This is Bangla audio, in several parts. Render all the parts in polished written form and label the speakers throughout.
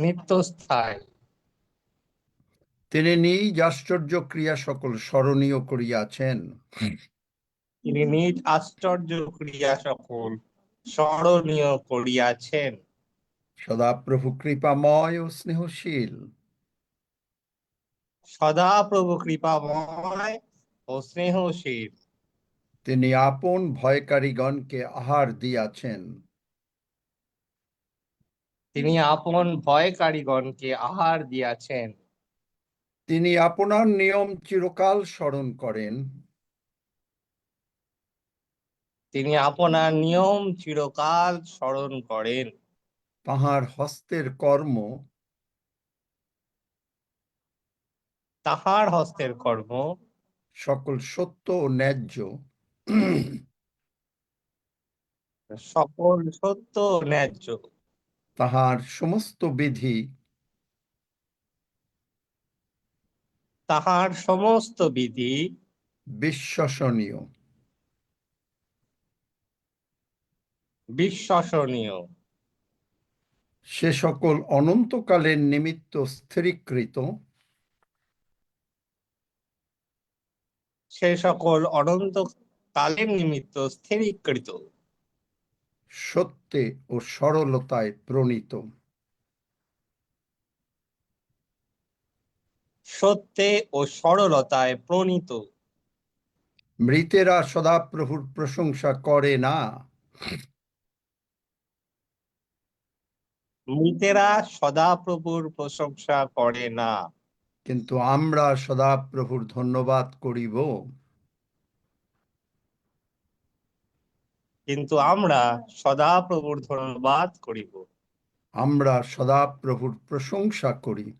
Speaker 1: নিত্যস্থায়ী।
Speaker 2: তিনি নিজ আশ্চর্য ক্রিয়া সকল স্মরণীয় করিয়াছেন।
Speaker 1: তিনি নিজ আশ্চর্য ক্রিয়া সকল স্মরণীয় করিয়াছেন।
Speaker 2: সদাপ্রভু কৃপাময় ও স্নেহশীল।
Speaker 1: সদাপ্রভু কৃপাময় ও স্নেহশীল।
Speaker 2: তিনি আপন ভয়কারীগণকে আহার দিয়াছেন।
Speaker 1: তিনি আপন ভয়কারীগণকে আহার দিয়াছেন।
Speaker 2: তিনি আপনার নিয়ম চিরকাল স্মরণ করেন।
Speaker 1: তিনি আপনার নিয়ম চিরকাল স্মরণ করেন।
Speaker 2: তাহার হস্তের কর্ম
Speaker 1: তাহার হস্তের কর্ম
Speaker 2: সকল সত্য ও ন্যায্য।
Speaker 1: সকল সত্য ও ন্যায্য।
Speaker 2: তাহার সমস্ত বিধি
Speaker 1: তাহার সমস্ত বিধি
Speaker 2: বিশ্বসনীয়।
Speaker 1: বিশ্বসনীয়।
Speaker 2: সে সকল অনন্তকালের নিমিত্ত স্থিরীকৃত।
Speaker 1: সে সকল অনন্ত কালের নিমিত্ত স্থিরীকৃত।
Speaker 2: সত্যে ও সরলতায় প্রণীত।
Speaker 1: সত্যে ও সরলতায় প্রণীত।
Speaker 2: মৃতেরা সদাপ্রভুর প্রশংসা করে না।
Speaker 1: মৃতেরা সদাপ্রভুর প্রশংসা করে না।
Speaker 2: কিন্তু আমরা সদাপ্রভুর ধন্যবাদ করিব।
Speaker 1: কিন্তু আমরা সদাপ্রভুর ধন্যবাদ করিব।
Speaker 2: আমরা সদাপ্রভুর প্রশংসা করি।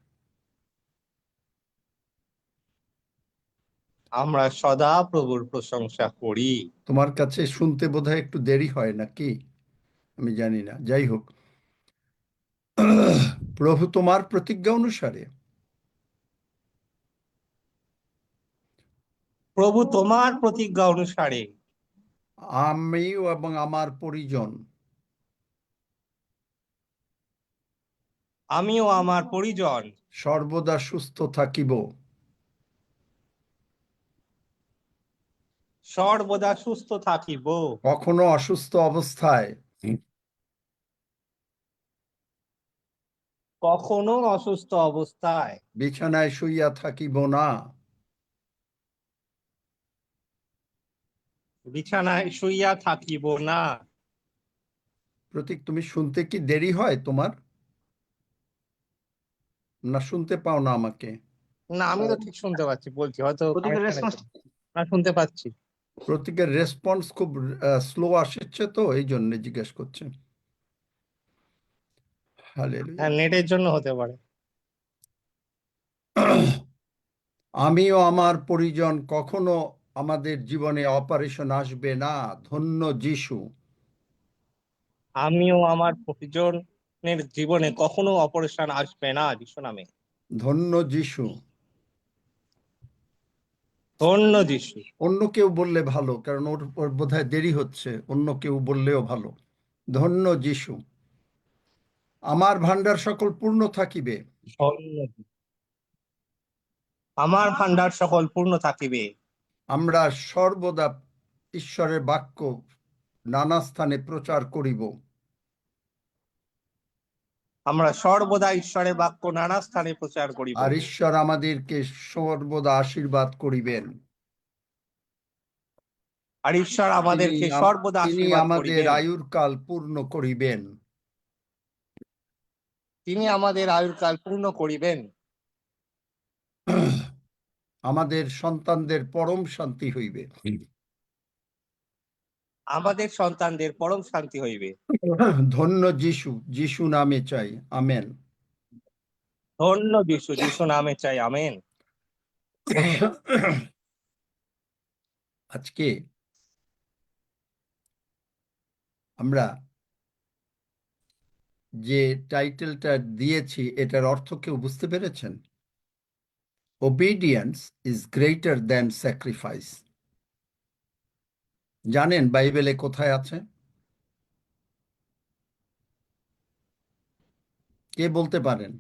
Speaker 1: আমরা সদাপ্রভুর প্রশংসা করি।
Speaker 2: তোমার কাছে শুনতে বোধহয় একটু দেরি হয় নাকি, আমি জানি না। যাই হোক, প্রভু তোমার প্রতিজ্ঞা অনুসারে
Speaker 1: প্রভু তোমার প্রতিজ্ঞা অনুসারে
Speaker 2: আমি এবং আমার পরিজন
Speaker 1: আমিও আমার পরিজন
Speaker 2: সর্বদা সুস্থ থাকিব।
Speaker 1: সর্বদা সুস্থ থাকিব।
Speaker 2: কখনো অসুস্থ অবস্থায়
Speaker 1: কখনো অসুস্থ অবস্থায়
Speaker 2: বিছানায় শুইয়া থাকিব না।
Speaker 1: বিছানায় শুইয়া থাকিব না।
Speaker 2: প্রতীক, তুমি শুনতে কি দেরি হয় তোমার, না শুনতে পাও না আমাকে?
Speaker 1: না, আমি তো ঠিক শুনতে পাচ্ছি, বলছি হয়তো
Speaker 3: প্রতীকের রেসপন্স
Speaker 1: না, শুনতে পাচ্ছি।
Speaker 2: প্রতীকের রেসপন্স খুব স্লো আসছে, তো এই জন্য জিজ্ঞেস করছে। হালেলুয়া।
Speaker 1: হ্যাঁ, নেটের জন্য হতে পারে।
Speaker 2: আমিও আমার পরিজন কখনো আমাদের জীবনে অপারেশন আসবে না। ধন্য যিশু।
Speaker 1: আমিও আমার পরিজনের জীবনে কখনো অপারেশন আসবে না যিশু নামে।
Speaker 2: ধন্য যিশু।
Speaker 1: ধন্য যিশু।
Speaker 2: অন্য কেউ বললে ভালো, কারণ ওর ওর বোধহয় দেরি হচ্ছে। অন্য কেউ বললেও ভালো। ধন্য যিশু। আমার ভান্ডার সকল পূর্ণ থাকিবে।
Speaker 1: ধন্য যিশু। আমার ভান্ডার সকল পূর্ণ থাকিবে।
Speaker 2: আমরা সর্বদা ঈশ্বরের বাক্য নানা স্থানে প্রচার করিব।
Speaker 1: আমরা সর্বদা ঈশ্বরের বাক্য নানা স্থানে প্রচার করিব।
Speaker 2: আর ঈশ্বর আমাদেরকে সর্বদা আশীর্বাদ করিবেন।
Speaker 1: আর ঈশ্বর আমাদেরকে সর্বদা
Speaker 2: তিনি
Speaker 1: আশীর্বাদ
Speaker 2: আমাদের
Speaker 1: করিবেন।
Speaker 2: আয়ুর কাল পূর্ণ করিবেন।
Speaker 1: তিনি আমাদের আয়ুর কাল পূর্ণ করিবেন।
Speaker 2: আমাদের সন্তানদের পরম শান্তি হইবে।
Speaker 1: আমাদের সন্তানদের পরম শান্তি হইবে।
Speaker 2: ধন্য যিশু। যিশু নামে চাই, আমেন।
Speaker 1: ধন্য যিশু। যিশু নামে চাই, আমেন।
Speaker 2: আজকে আমরা যে টাইটেলটা দিয়েছি, এটার অর্থ কেউ বুঝতে পেরেছেন? Obedience is greater than sacrifice. জানেন বাইবেলে কোথায় আছে? কে বলতে পারেন?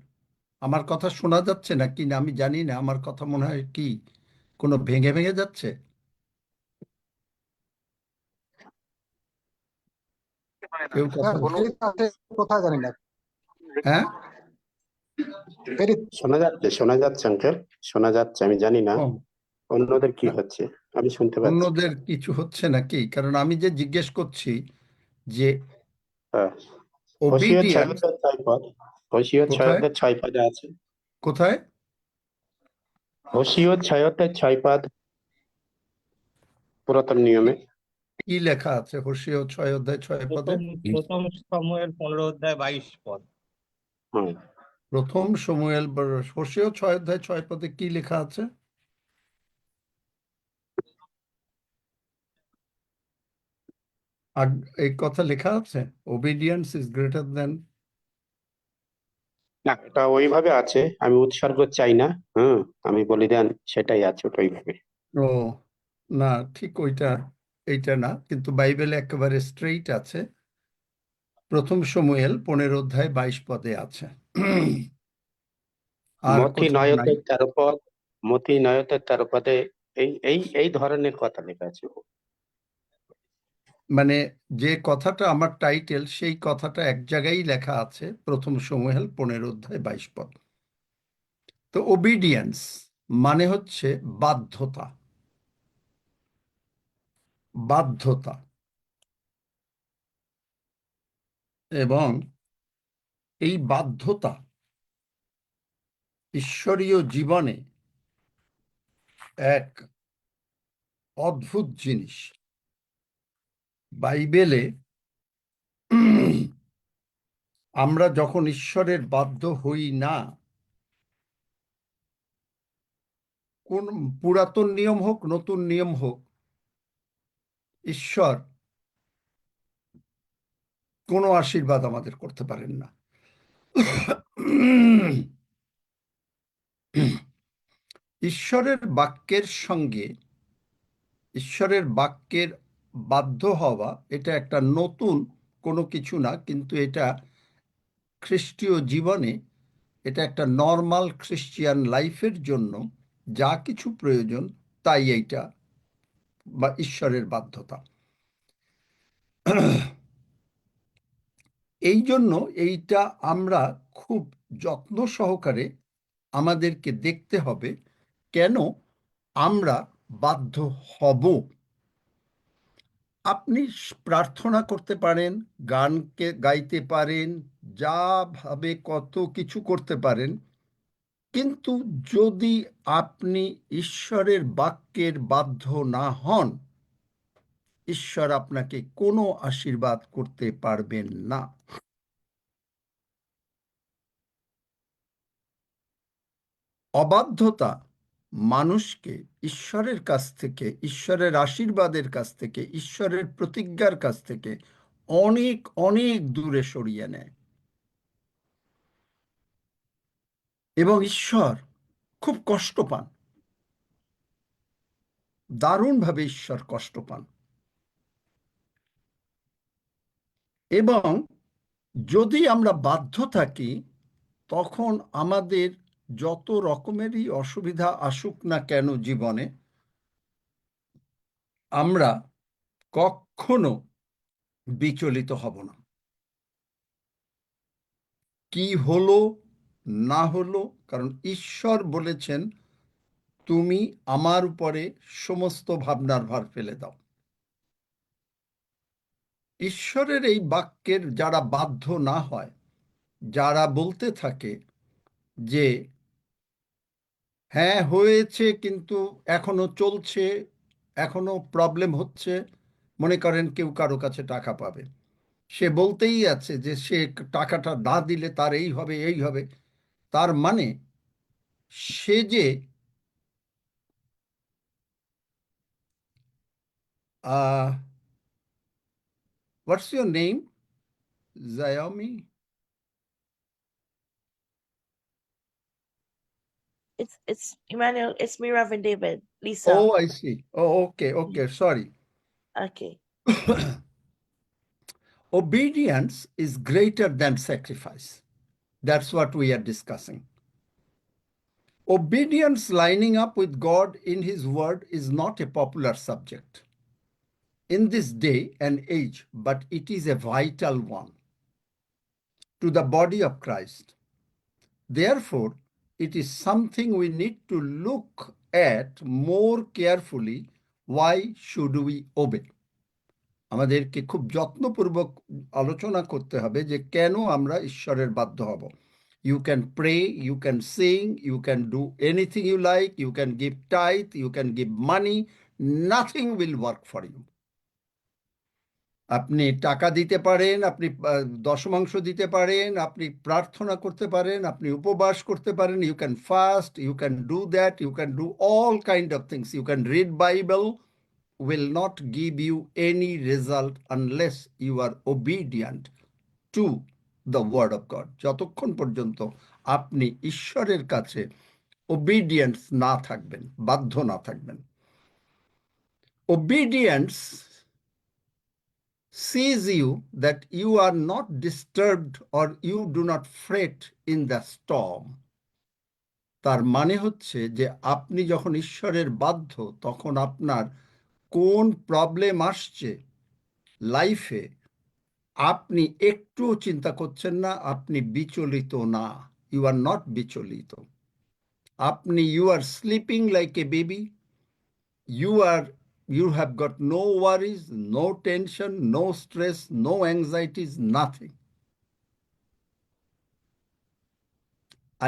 Speaker 2: আমার কথা শোনা যাচ্ছে না কি না আমি জানি না, আমার কথা মনে হয় কি কোনো ভেঙে ভেঙে যাচ্ছে। কেউ কথা
Speaker 3: কোথায় জানি না।
Speaker 2: হ্যাঁ
Speaker 4: শোনা যাচ্ছে আঙ্কেল, শোনা যাচ্ছে, আমি জানি না
Speaker 2: ও,
Speaker 4: অন্যদের কি হচ্ছে, আমি শুনতে পাচ্ছি।
Speaker 2: অন্যদের কিছু হচ্ছে নাকি? কারণ আমি যে জিজ্ঞেস করছি যে
Speaker 4: হ্যাঁ, হোশিয়ার
Speaker 2: ওবিডিয়েন্স
Speaker 4: 6 অধ্যায় 6 পদ, হোশিয়ার 6
Speaker 2: কোথায়
Speaker 4: অধ্যায় 6 পদে আছে।
Speaker 2: কোথায়
Speaker 4: হোশিয়ার 6 অধ্যায় 6 পদ পুরাতন নিয়মে।
Speaker 2: কি লেখা আছে হোশিয়া 6 অধ্যায় 6 পদে?
Speaker 1: প্রথম সময়ের 15 অধ্যায় 22 পদ।
Speaker 4: হ্যাঁ,
Speaker 2: প্রথম সমুয়েল হোশিয়া 6 অধ্যায় 6 পদে কি লেখা আছে? আর এই কথা লেখা আছে ওবিডিয়েন্স ইজ গ্রেটার দেন।
Speaker 4: না, এটা ওইভাবে আছে, আমি উৎসর্গ চাই না। আমি বলিদান, সেটাই আছে ওটা ওইভাবে।
Speaker 2: ও না, ঠিক ওইটা, এইটা না, কিন্তু বাইবেলে একেবারে স্ট্রেইট আছে, প্রথম সমুয়েল 15 অধ্যায় 22 পদে আছে। আর
Speaker 4: মথি
Speaker 2: কোথাও
Speaker 4: 9
Speaker 2: নাই।
Speaker 4: অধ্যায় 13 পদ, মথি 9 অধ্যায় 13 পদে এই ধরনের কথা লেখা আছে।
Speaker 2: মানে যে কথাটা আমার টাইটেল, সেই কথাটা এক জায়গায় লেখা আছে, প্রথম সমুয়েল 15 অধ্যায় 22 পদ। তো ওবিডিয়েন্স মানে হচ্ছে বাধ্যতা, বাধ্যতা। এবং এই বাধ্যতা ঈশ্বরীয় জীবনে এক অদ্ভুত জিনিস। বাইবেলে আমরা যখন ঈশ্বরের বাধ্য হই না, কোন পুরাতন নিয়ম হোক নতুন নিয়ম হোক, ঈশ্বর কোনো আশীর্বাদ আমাদের করতে পারেন না। ঈশ্বরের বাক্যের সঙ্গে, ঈশ্বরের বাক্যের বাধ্য হওয়া, এটা একটা নতুন কোনো কিছু না, কিন্তু এটা খ্রিস্টীয় জীবনে, এটা একটা নর্মাল খ্রিস্টিয়ান লাইফের জন্য যা কিছু প্রয়োজন, তাই এইটা বা ঈশ্বরের বাধ্যতা। এই জন্য এইটা আমরা খুব যত্ন সহকারে আমাদেরকে দেখতে হবে, কেন আমরা বাধ্য হব। আপনি প্রার্থনা করতে পারেন, গানকে গাইতে পারেন, যা ভাবে কত কিছু করতে পারেন, কিন্তু যদি আপনি ঈশ্বরের বাক্যের বাধ্য না হন, ঈশ্বর আপনাকে কোনো আশীর্বাদ করতে পারবেন না। অবাধ্যতা মানুষকে ঈশ্বরের কাছ থেকে, ঈশ্বরের আশীর্বাদের কাছ থেকে, ঈশ্বরের প্রতিজ্ঞার কাছ থেকে অনেক অনেক দূরে সরিয়ে নেয়। এবং ঈশ্বর খুব কষ্ট পান, দারুণভাবে ঈশ্বর কষ্ট পান। এবং যদি আমরা বাধ্য থাকি, তখন আমাদের যত রকমেরই অসুবিধা আসুক না কেন জীবনে, আমরা কখনো বিচলিত হব না। কি হলো না হলো, কারণ ঈশ্বর বলেছেন, তুমি আমার উপরে সমস্ত ভাবনার ভার ফেলে দাও। ঈশ্বরের এই বাক্যের যারা বাধ্য না হয়, যারা বলতে থাকে যে হ্যাঁ হয়েছে কিন্তু এখনো চলছে, এখনো প্রবলেম হচ্ছে, মনে করেন কেউ কারো কাছে টাকা পাবে, সে বলতেই আছে যে সে টাকাটা না দিলে তার এই হবে এই হবে, তার মানে সে যে হোয়াটস ইউর নেম, জায়ামি?
Speaker 5: It's Emmanuel. It's me, Reverend David. Lisa.
Speaker 2: Oh, I see. Oh, okay, sorry.
Speaker 5: Okay.
Speaker 2: Obedience is greater than sacrifice. That's what we are discussing. Obedience lining up with God in His word is not a popular subject in this day and age, but it is a vital one to the body of Christ. Therefore, it is something we need to look at more carefully. Why should we obey? আমাদেরকে খুব যত্নপূর্বক আলোচনা করতে হবে যে কেন আমরা ঈশ্বরের বাধ্য হব। You can pray, you can sing, you can do anything you like, you can give tithe, you can give money, nothing will work for you. আপনি টাকা দিতে পারেন, আপনি দশমাংশ দিতে পারেন, আপনি প্রার্থনা করতে পারেন, আপনি উপবাস করতে পারেন, you can fast, you can do that, you can do all kind of things, you can read Bible, will not give you any result unless you are obedient to the word of God. যতক্ষণ পর্যন্ত আপনি ঈশ্বরের কাছে obedience না থাকবেন, বাধ্য না থাকবেন। Obedience sees you that you are not disturbed or you do not fret in the storm. তার মানে হচ্ছে যে আপনি যখন ঈশ্বরের বাধ্য, তখন আপনার কোন প্রবলেম আসছে লাইফে আপনি একটুও চিন্তা করছেন না, আপনি বিচলিত না, ইউ আর নট বিচলিত। আপনি you are sleeping like a baby, you have got no worries, no tension, no stress, no anxieties, nothing.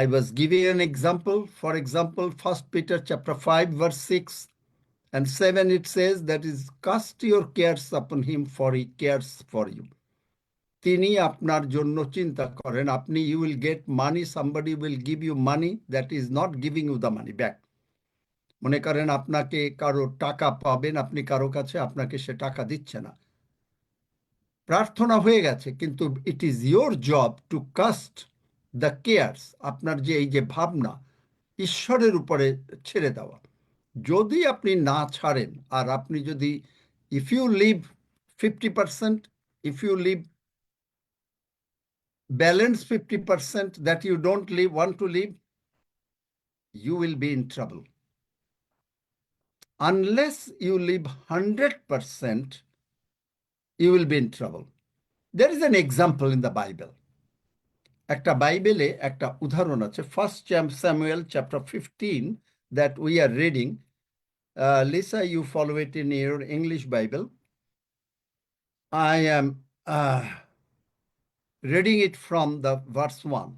Speaker 2: I was giving an example. For example, 1 Peter chapter 5 verse 6 and 7, it says that is, cast your cares upon him, for he cares for you. তিনি আপনার জন্য চিন্তা করেন। আপনি you will get money, somebody will give you money, that is not giving you the money back. মনে করেন আপনাকে কারো টাকা পাবেন, আপনি কারো কাছে, আপনাকে সে টাকা দিচ্ছে না, প্রার্থনা হয়ে গেছে, কিন্তু it is your job two caste the cares, আপনার যে এই যে ভাবনা ঈশ্বরের উপরে ছেড়ে দেওয়া। যদি আপনি না ছাড়েন, আর আপনি যদি if you leave 50%, if you leave balance 50% that you don't want to live, you will be in trouble. Unless you live 100%, you will be in trouble. There is an example in the Bible. একটা বাইবেলে একটা উদাহরণ আছে, 1 Samuel chapter 15 that we are reading. Lisa, you follow it in your English Bible. I am reading it from the verse 1.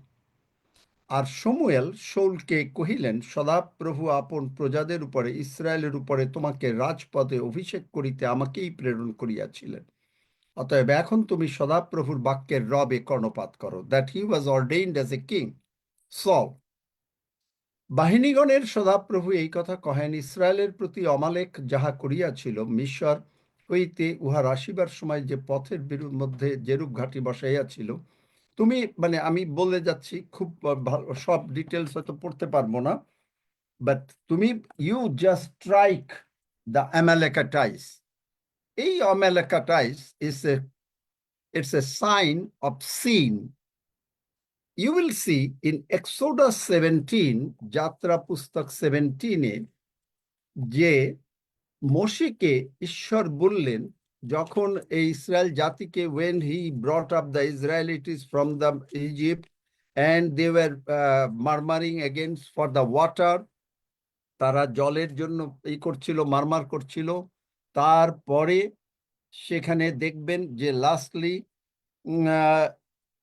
Speaker 2: আর শমুয়েল শাউলকে কহিলেন, সদাপ্রভু আপন প্রজাদের উপরে ইসরায়েলের উপরে তোমাকে রাজপদে অভিষেক করিতে আমাকেই প্রেরণ করিয়াছিলেন। অতএব এখন তুমি সদাপ্রভুর বাক্যের রবে কর্ণপাত করো। That he was ordained as a king. Saul বাহিনীগণের সদাপ্রভু এই কথা কহেন, ইসরায়েলের প্রতি অমালেক যাহা করিয়াছিল, মিশর হইতে উহার আসিবার সময় যে পথের মধ্যে যেরূপ ঘাটি বসাইয়াছিল, তুমি মানে আমি বলে যাচ্ছি, খুব সব ডিটেলস হয়তো পড়তে পারবো না, বাট তুমি ইউ জাস্ট স্ট্রাইক দ্য অ্যামালেকাটাইস। এই অ্যামালেকাটাইস it's a sign of sin. You will see in Exodus 17, যাত্রা পুস্তক 17-এ, যে মোশেকে ঈশ্বর বললেন, যখন এই ইসরায়েল জাতিকে, when he brought up the Israelites from the Egypt and they were murmuring against for the water, তারা জলের জন্য এই করছিল, মারমার করছিল, তারপরে সেখানে দেখবেন যে লাস্টলি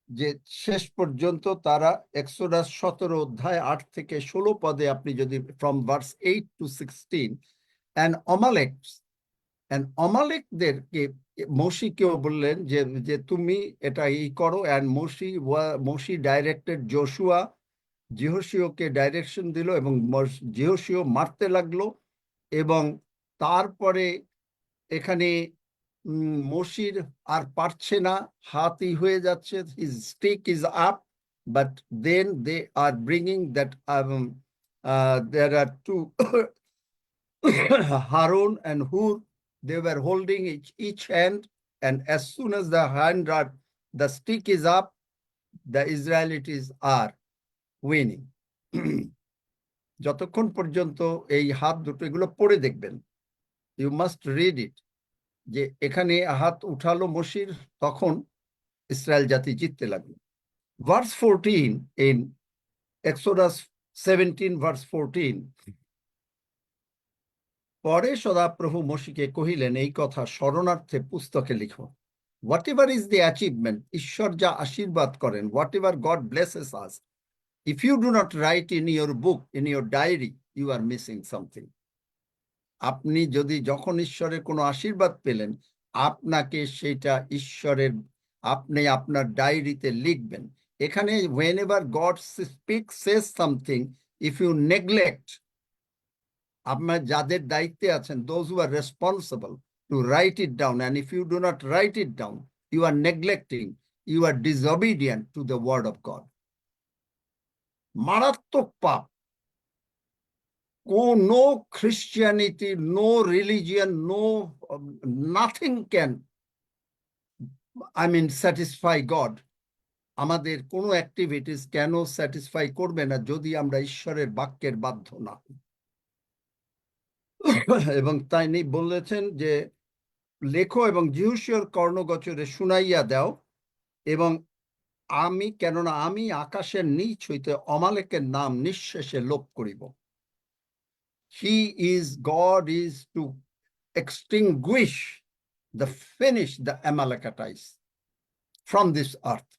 Speaker 2: যে শেষ পর্যন্ত তারা এক্সোডাস 17 অধ্যায় 8 থেকে 16 পদে আপনি যদি from verse 8 to 16, and অমালেকদেরকে মোশিকেও বললেন যে তুমি এটা এই করো, and মোশি ডাইরেক্টেড জিহোশীয়কে ডাইরেকশন দিল, এবং জিহোশীয় মারতে লাগলো। এবং তারপরে এখানে মোশির আর পারছে না, হাতই হয়ে যাচ্ছে, his stick is up, but then they are bringing that there are two Harun and Hur, they were holding each hand, and as soon as the stick is up, the Israelites are winning. যতক্ষণ পর্যন্ত এই হাত দুটো এগুলো পড়ে দেখবেন, ইউ মাস্ট রিড ইট, যে এখানে হাত উঠালো মসির, তখন ইসরায়েল জাতি জিততে লাগলো। ভার্স 14 in Exodus 17 verse 14, পরে সদাপ্রভু মসিকে কহিলেন, এই কথা স্মরণার্থে পুস্তকে লিখো। What ever is the achievement, ঈশ্বর যা আশীর্বাদ করেন, what ever god ব্লেসেস us, if you do not write in your book, in your diary, you are missing something. আপনি যদি যখন ঈশ্বরের কোনো আশীর্বাদ পেলেন, আপনাকে সেটা ঈশ্বরের, আপনি আপনার ডায়েরিতে লিখবেন। এখানে whenever God speaks, says something, if you neglect, আপনার যাদের দায়িত্বে আছেন, those who are responsible to write it down, and if you do not write it down, you are neglecting, you are disobedient to the word of God. মারাত্মক পাপ। No Christianity, no religion, nothing can, satisfy God. আমাদের কোনো অ্যাক্টিভিটিস কেন স্যাটিসফাই করবে না যদি আমরা ঈশ্বরের বাক্যের বাধ্য না হই। এবং তাই বলেছেন যে লেখো এবং যিহোশূয়ার কর্ণগোচরে শুনাইয়া দাও, এবং কেননা আমি আকাশের নিচ হইতে অমালেকের নাম নিঃশেষে লোপ করিব। God is to extinguish, finish the Amalekites from this earth.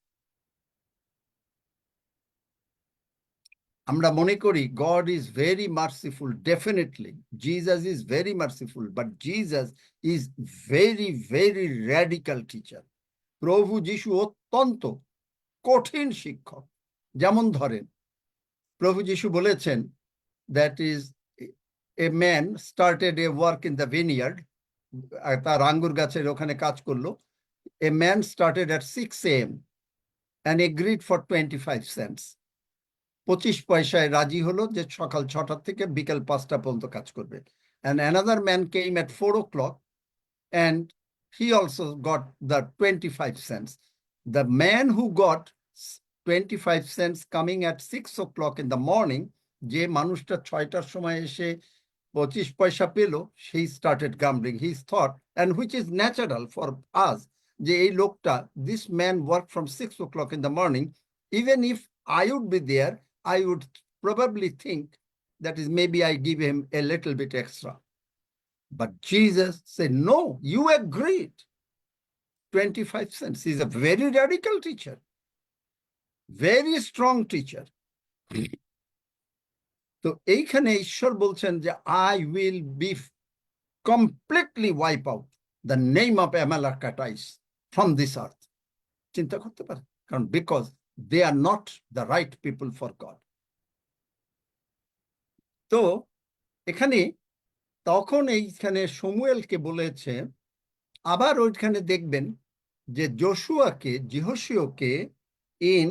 Speaker 2: আমরা মনে করি God is very merciful, definitely. Jesus is very merciful, but Jesus is very, very radical teacher. প্রভু যিশু অত্যন্ত কঠিন শিক্ষক। যেমন ধরেন, প্রভু যিশু বলেছেন, that is, a man started a work in the vineyard, তার আঙ্গুর গাছের ওখানে কাজ করলো। A man started at 6 a.m. and agreed for 25 cents. 25 পয়সায় রাজি হলো যে সকাল 6টা থেকে বিকেল 5টা পর্যন্ত কাজ করবে। And another man came at 4 o'clock and he also got the 25 cents. The man who got 25 cents coming at 6 o'clock in the morning, যে মানুষটা 6টার সময় এসে 25 পয়সা পেল, he started grumbling. He thought, and which is natural for us, যে এই লোকটা, this man worked from 6 o'clock in the morning. Even if I would be there, I would probably think that is maybe I give him a little bit extra. But Jesus said, no, you agreed. 25 cents. He's a very radical teacher, very strong teacher. তো এইখানে ঈশ্বর বলছেন যে I will be completely wipe out the name of Amalekites from this earth. চিন্তা করতে পারেন, কারণ because they are not the right people for God. তো এখানে তখন এইখানে শমুয়েলকে বলেছে, আবার ওইখানে দেখবেন যে যিহোশূয়াকে in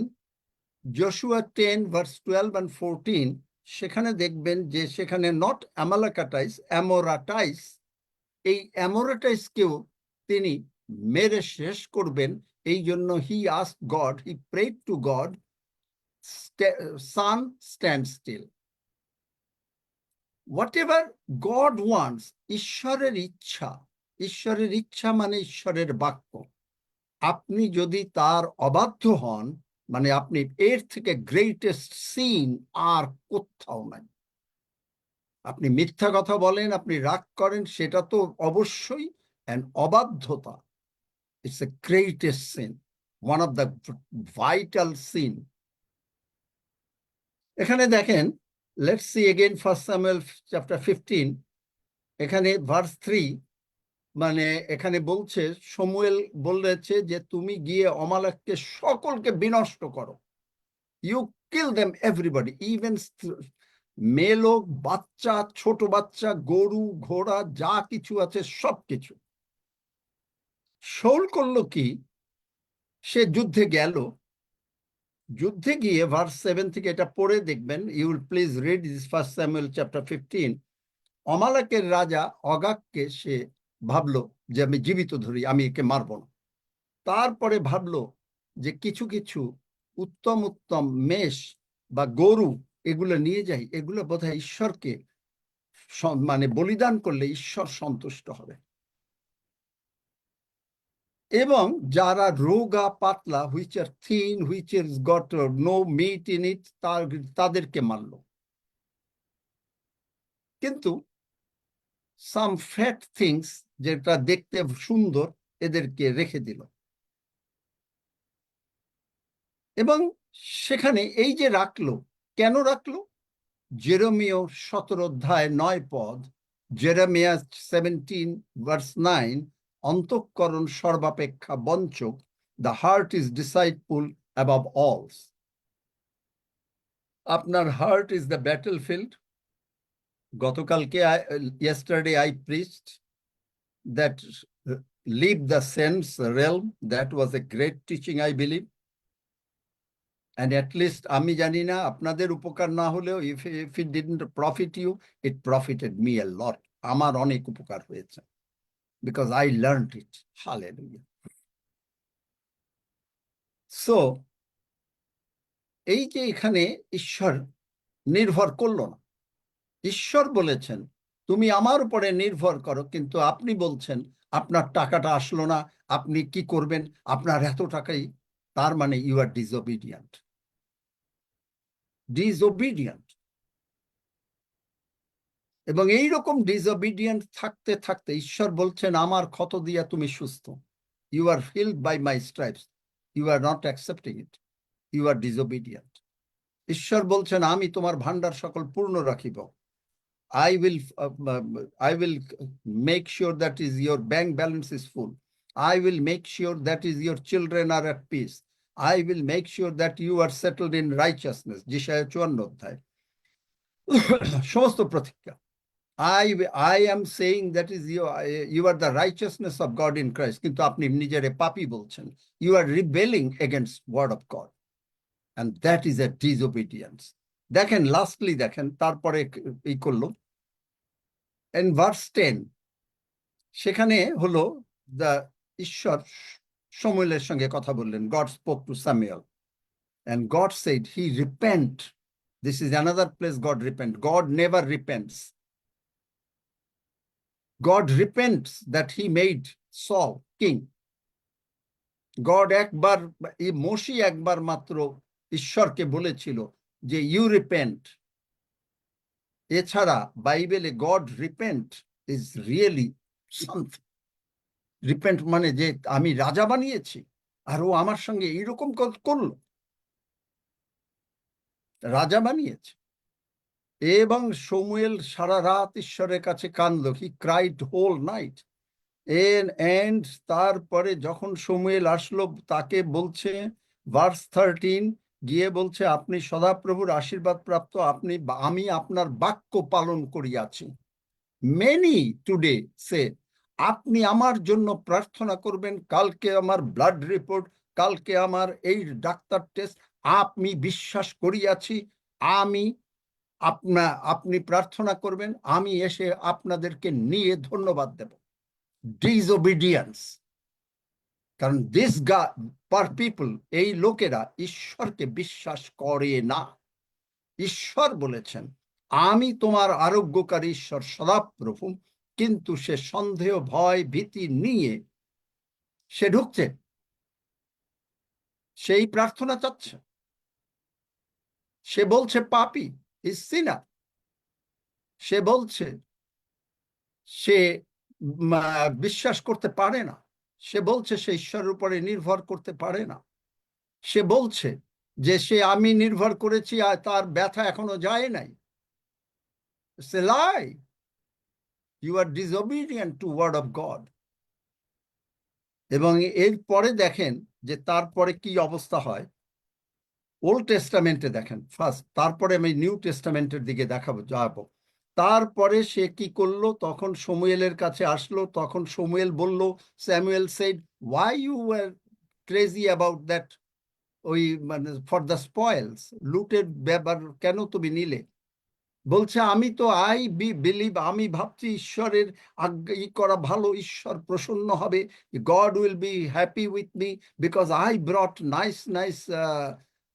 Speaker 2: Joshua 10 verse 12 and 14, সেখানে দেখবেন যে সেখানে not Amalekites, Amorites, এই Amorites-কেও তিনি মেরে শেষ করবেন। এই জন্য he asked God, he prayed to God, sun, stand still. Whatever God wants, ঈশ্বরের ইচ্ছা মানে ঈশ্বরের বাক্য, আপনি যদি তার অবাধ্য হন, মানে আপনি এর থেকে গ্রেটেস্ট সিন আর কোথাও নাই। আপনি মিথ্যা কথা বলেন, আপনি রাগ করেন, সেটা তো অবশ্যই, and অবাধ্যতা, it's the greatest sin, one of the vital sin. এখানে দেখেন, let's see again 1 Samuel chapter 15, এখানে verse 3, মানে এখানে বলছে, শমুয়েল বলেছে যে তুমি গিয়ে অমালেককে সকলকে বিনষ্ট করো, you kill them everybody, even মেয়ে লোক, বাচ্চা, ছোট বাচ্চা, গরু, ঘোড়া, যা কিছু আছে সবকিছু। শাউল করলো কি, সে যুদ্ধে গেল, যুদ্ধে গিয়ে ভার্স 7 থেকে এটা পড়ে দেখবেন, you will please read this 1 Samuel chapter 15. অমালেকের রাজা অগাগকে সে ভাবলো যে আমি জীবিত ধরি, আমি একে মারব না। তারপরে ভাবলো যে কিছু উত্তম উত্তম মেষ বা গরু এগুলো নিয়ে যাই, এগুলো বোধহয় ঈশ্বরকে মানে বলিদান করলে ঈশ্বর সন্তুষ্ট হবে। এবং যারা রোগা পাতলা, which are thin, which is got no meat in it, তাদেরকে মারলো। কিন্তু সাম ফ্যাট থিংস, যেটা দেখতে সুন্দর, এদেরকে রেখে দিল। এবং সেখানে এই যে রাখলো, কেন রাখলো? জেরেমিয়া 17:9 জেরেমিয়া 17:9, অন্তঃকরণ সর্বাপেক্ষা বঞ্চক, the heart is deceitful above all. আপনার হার্ট ইজ দ্য ব্যাটলফিল্ড। গতকালকে yesterday I preached that leave the sense realm. That was a great teaching, I believe. And at least আমি জানি না, আপনাদের উপকার না হলেও if it didn't profit you, it profited me a lot. আমার অনেক উপকার হয়েছে, because I learned it. Hallelujah. So এই যে এখানে ঈশ্বর নির্ভর করলো না। ঈশ্বর বলেছেন তুমি আমার উপরে নির্ভর করো, কিন্তু আপনি বলছেন আপনার টাকাটা আসলো না, আপনি কি করবেন, আপনার এত টাকাই, তার মানে ইউ আর ডিসওবিডিয়েন্ট। ডিসওবিডিয়েন্ট। এবং এইরকম ডিসওবিডিয়েন্ট থাকতে থাকতে ঈশ্বর বলছেন আমার ক্ষত দিয়া তুমি সুস্থ। You are healed by my stripes, you are not accepting it, you are disobedient. ঈশ্বর বলছেন আমি তোমার ভান্ডার সকল পূর্ণ রাখিব। I will make sure that is your bank balance is full. I will make sure that is your children are at peace. I will make sure that you are settled in righteousness. যিশায়া 54 অধ্যায় সমস্ত প্রতিজ্ঞা। I am saying that is you are the righteousness of God in Christ. কিন্তু আপনি নিজেরে পাপী বলছেন। You are rebelling against word of God, and that is a disobedience. দেখেন লাস্টলি, দেখেন তারপরে এই করলো in verse 10, সেখানে হলো ঈশ্বর শমূয়েলের সঙ্গে কথা বললেন। God spoke to Samuel and God said he repent. This is another place God repent. God never repents. God repents that he made Saul king. God একবার, এই মোশি একবার মাত্র ঈশ্বরকে বলেছিল যে you repent. এছাড়া বাইবেলে God repent is really something. Repent মানে যে আমি রাজা বানিয়েছি আর ও আমার সঙ্গে এইরকম করলো, রাজা বানিয়েছে। এবং শমূয়েল সারা রাত ঈশ্বরের কাছে কাঁদলো। হি ক্রাইড হোল নাইট। এন্ড তারপরে যখন শমূয়েল আসলো, তাকে বলছে ভার্স 13 গিয়ে বলছে আপনি সদাপ্রভুর আশীর্বাদ প্রাপ্ত, আমি আপনার বাক্য পালন করিয়াছি। মেনি টুডে সে আপনি আমার জন্য প্রার্থনা করবেন, কালকে আমার ব্লাড রিপোর্ট, কালকে আমার এই ডাক্তার টেস্ট, আমি বিশ্বাস করিয়াছি, আপনি প্রার্থনা করবেন, আমি এসে আপনাদেরকে নিয়ে ধন্যবাদ দেব। ডিসওবিডিয়েন্স। কারণ দিস পিপল, এই লোকেরা ঈশ্বরকে বিশ্বাস করে না। ঈশ্বর বলেছেন আমি তোমার আরোগ্যকারী ঈশ্বর সদাপ্রভু, কিন্তু সে সন্দেহ, ভয়, ভীতি নিয়ে সে ঢুকছে, সেই প্রার্থনা চাচ্ছে। সে বলছে পাপী, ইজ সিনার। সে বলছে সে বিশ্বাস করতে পারে না। সে বলছে সে ঈশ্বরের উপরে নির্ভর করতে পারে না। সে বলছে যে আমি নির্ভর করেছি আর তার ব্যথা এখনো যায় নাই। It's a lie. You are disobedient to word of God. এবং এরপরে দেখেন যে তারপরে কি অবস্থা হয়। ওল্ড টেস্টামেন্টে দেখেন ফার্স্ট, তারপরে আমি নিউ টেস্টামেন্টের দিকে যাব। তারপরে সে কি করলো, তখন শমূয়েলের কাছে আসলো, তখন শমূয়েল বলল, Samuel said why you were crazy about that, ওই মানে ফর দ্য স্পয়েলস, লুটের ব্যাপার কেন তুমি নিলে? বলছে আমি তো বিলিভ, আমি ভাবছি ঈশ্বরের আজ্ঞা করা ভালো, ঈশ্বর প্রসন্ন হবে, God will be happy with me because I brought nice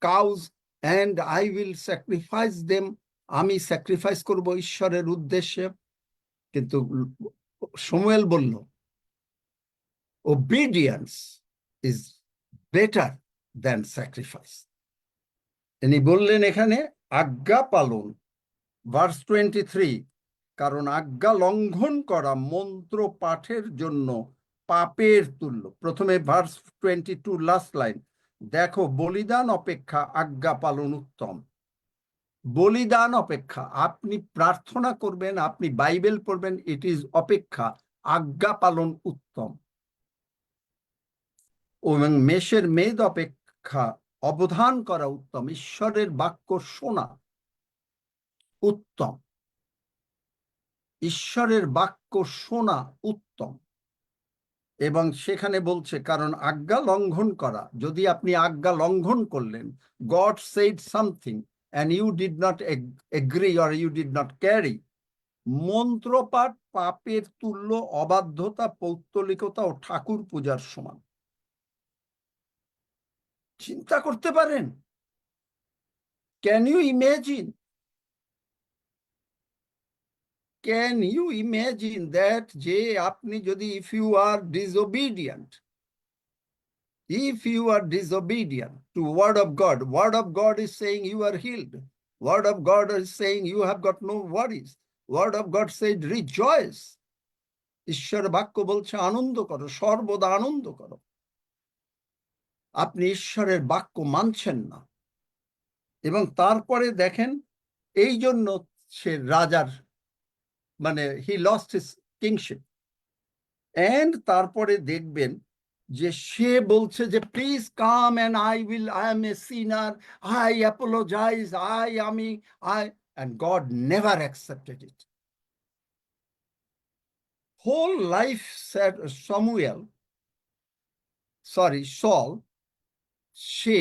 Speaker 2: cows and I will sacrifice them. আমি স্যাক্রিফাইস করব ঈশ্বরের উদ্দেশ্যে। কিন্তু শমূয়েল বলল, obedience is better than sacrifice. তিনি বললেন এখানে আজ্ঞা পালন, ভার্স 23, কারণ আজ্ঞা লঙ্ঘন করা মন্ত্র পাঠের জন্য পাপের তুল্য। প্রথমে ভার্স 22 লাস্ট লাইন, দেখো বলিদান অপেক্ষা আজ্ঞা পালন উত্তম। বলিদান অপেক্ষা, আপনি প্রার্থনা করবেন, আপনি বাইবেল পড়বেন, ইট ইজ অপেক্ষা আজ্ঞা পালন উত্তম। এবং মেষের মেদ অপেক্ষা অবধান করা উত্তম, ঈশ্বরের বাক্য শোনা উত্তম, ঈশ্বরের বাক্য শোনা উত্তম। এবং সেখানে বলছে কারণ আজ্ঞা লঙ্ঘন করা, যদি আপনি আজ্ঞা লঙ্ঘন করলেন, God said something and you did not agree or you did not carry, মন্ত্রপাঠ পাপের তুল্য, অবাধ্যতা, পৌত্তলিকতা ও ঠাকুর পূজার সমান। চিন্তা করতে পারেন? Can you imagine? Can you imagine that যে আপনি যদি if you are disobedient to word of God is saying you are healed, word of God is saying you have got no worries, word of God said rejoice, ঈশ্বর বাক্য বলছে আনন্দ করো, সর্বদা আনন্দ করো। আপনি ঈশ্বরের বাক্য মানছেন না, এবং তারপরে দেখেন এই জন্য সে রাজার মানে he lost his kingship, and তারপরে দেখবেন যে সে বলছে যে please come and I am a sinner, I apologize, and God never accepted it. Whole life said Saul, সে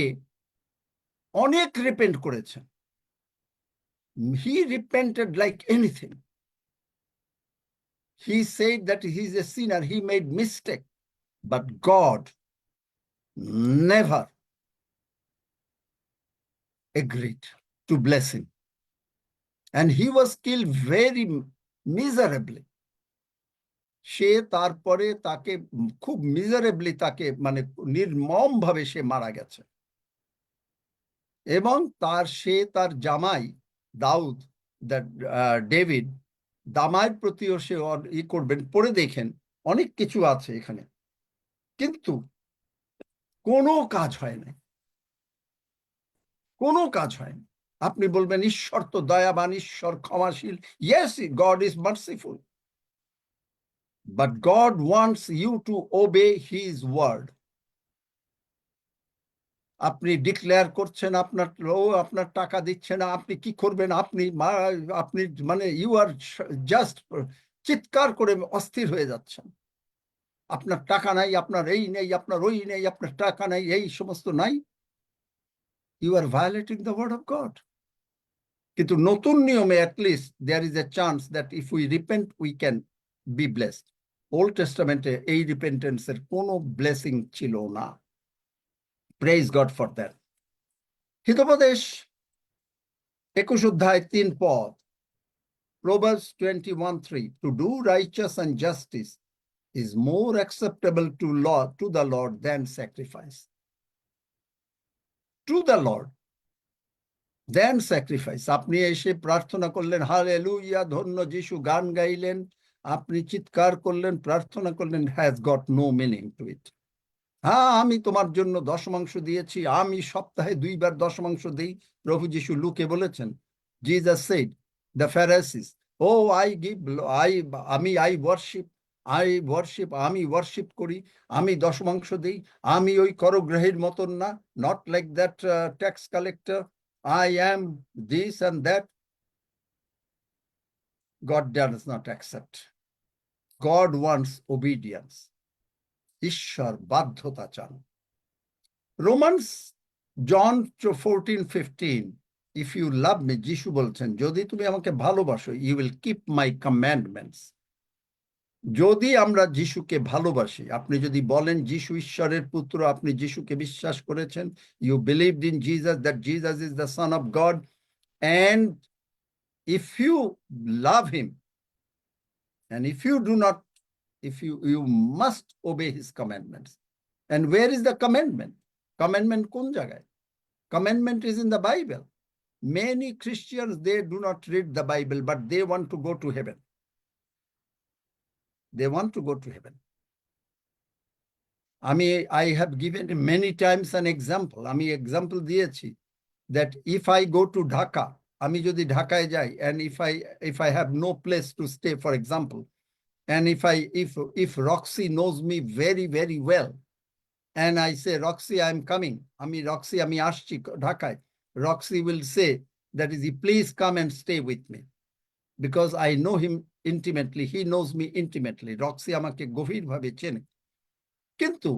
Speaker 2: অনেক রিপেন্ট করেছে, he repented like anything. He said that he is a sinner, he made mistake, but God never agreed to bless him. And he was killed very miserably. সে তারপরে তাকে খুব মিজারেবলি, তাকে মানে নির্মম ভাবে সে মারা গেছে। এবং তার জামাই দাউদ, ডেভিড, দামাইয়ের প্রতিও সে ই করবেন, পড়ে দেখেন অনেক কিছু আছে এখানে, কিন্তু কোনো কাজ হয় না, কোনো কাজ হয় না। আপনি বলবেন ঈশ্বর তো দয়াবান, ঈশ্বর ক্ষমাশীল, yes, God is merciful, but God wants you to obey his word. আপনি ডিক্লেয়ার করছেন, আপনার টাকা দিচ্ছে না, আপনি কি করবেন? আপনি মানে ইউ আর জাস্ট চিৎকার করে অস্থির হয়ে যাচ্ছেন, আপনার টাকা নাই, আপনার এই নেই, আপনার ওই নেই, আপনার টাকা নাই, এই সমস্ত নাই। You are violating the word of God. কিন্তু নতুন নিয়মে at least there is a chance that if we repent we can be blessed. Old টেস্টামেন্টে এই রিপেন্টেন্সের কোনো ব্লেসিং ছিল না। Praise God for that. Hitopadesha 21 অধ্যায় 3 পদ, Proverbs 21:3, to do righteous and justice is more acceptable to the Lord than sacrifice. To the Lord than sacrifice. আপনি এসে প্রার্থনা করলেন, হালেলুয়া, ধন্য যিশু, গান গাইলেন, আপনি চিৎকার করলেন, প্রার্থনা করলেন, has got no meaning to it. হ্যাঁ, আমি তোমার জন্য দশমাংশ দিয়েছি, আমি সপ্তাহে 2 বার দশমাংশ দিই। প্রভু যিশু লুকে বলেছেন, Jesus said, the Pharisees, oh, আমি ওয়ার্শিপ করি, আমি দশমাংশ দিই, আমি ওই করগ্রহীর মতন না, not like that tax collector, I am this and that. God does not accept. God wants obedience. ঈশ্বর বাধ্যতা চান। Romans John 14:15, if you love me, যিশু বলছেন, যদি তুমি আমাকে ভালোবাসো, you will keep my commandments. যদি আমরা যিশুকে ভালোবাসি, আপনি যদি বলেন যিশু ঈশ্বরের পুত্র, আপনি যিশুকে বিশ্বাস করেছেন, you believed in Jesus, that Jesus is the son of God, and if you love him, and if you do not, you must obey his commandments. And where is the commandment? Commandment কোন জায়গায়? Commandment is in the Bible. Many Christians, they do not read the Bible, but they want to go to heaven. They want to go to heaven. I have given many times an example. আমি example দিয়েছি that if I go to Dhaka, আমি যদি ঢাকায় যাই, and if I have no place to stay, for example, and if Roxy knows me very, very well, and I say, Roxy, I'm coming, Roxy, আমি আসছি ঢাকায়, Roxy will say, that is, please come and stay with me, because I know him intimately, he knows me intimately. Roxy আমাকে গভীরভাবে চেনে। কিন্তু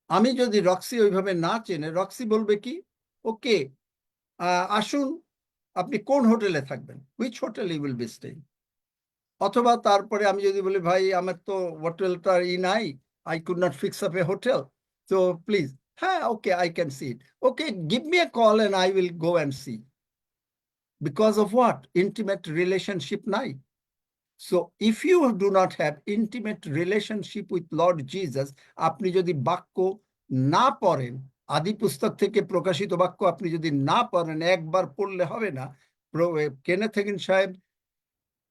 Speaker 2: আমি যদি রক্সি ওইভাবে না চেনে, রক্সি বলবে কি, ওকে, আসুন, আপনি কোন হোটেলে থাকবেন, which hotel you will be staying. অথবা তারপরে আমি যদি বলি, ভাই আমার তো হোটেলটা নাই, I could not fix up a hotel, তো প্লিজ, হ্যাঁ, okay, I can see it, okay, give me a call and I will go and see. Because of what? Intimate relationship নাই। So if you do not have intimate relationship with Lord Jesus, আপনি যদি বাক্য না পড়েন, আদি পুস্তক থেকে প্রকাশিত বাক্য আপনি যদি না পড়েন, একবার পড়লে হবে না। কেনেথ হেগিন সাহেব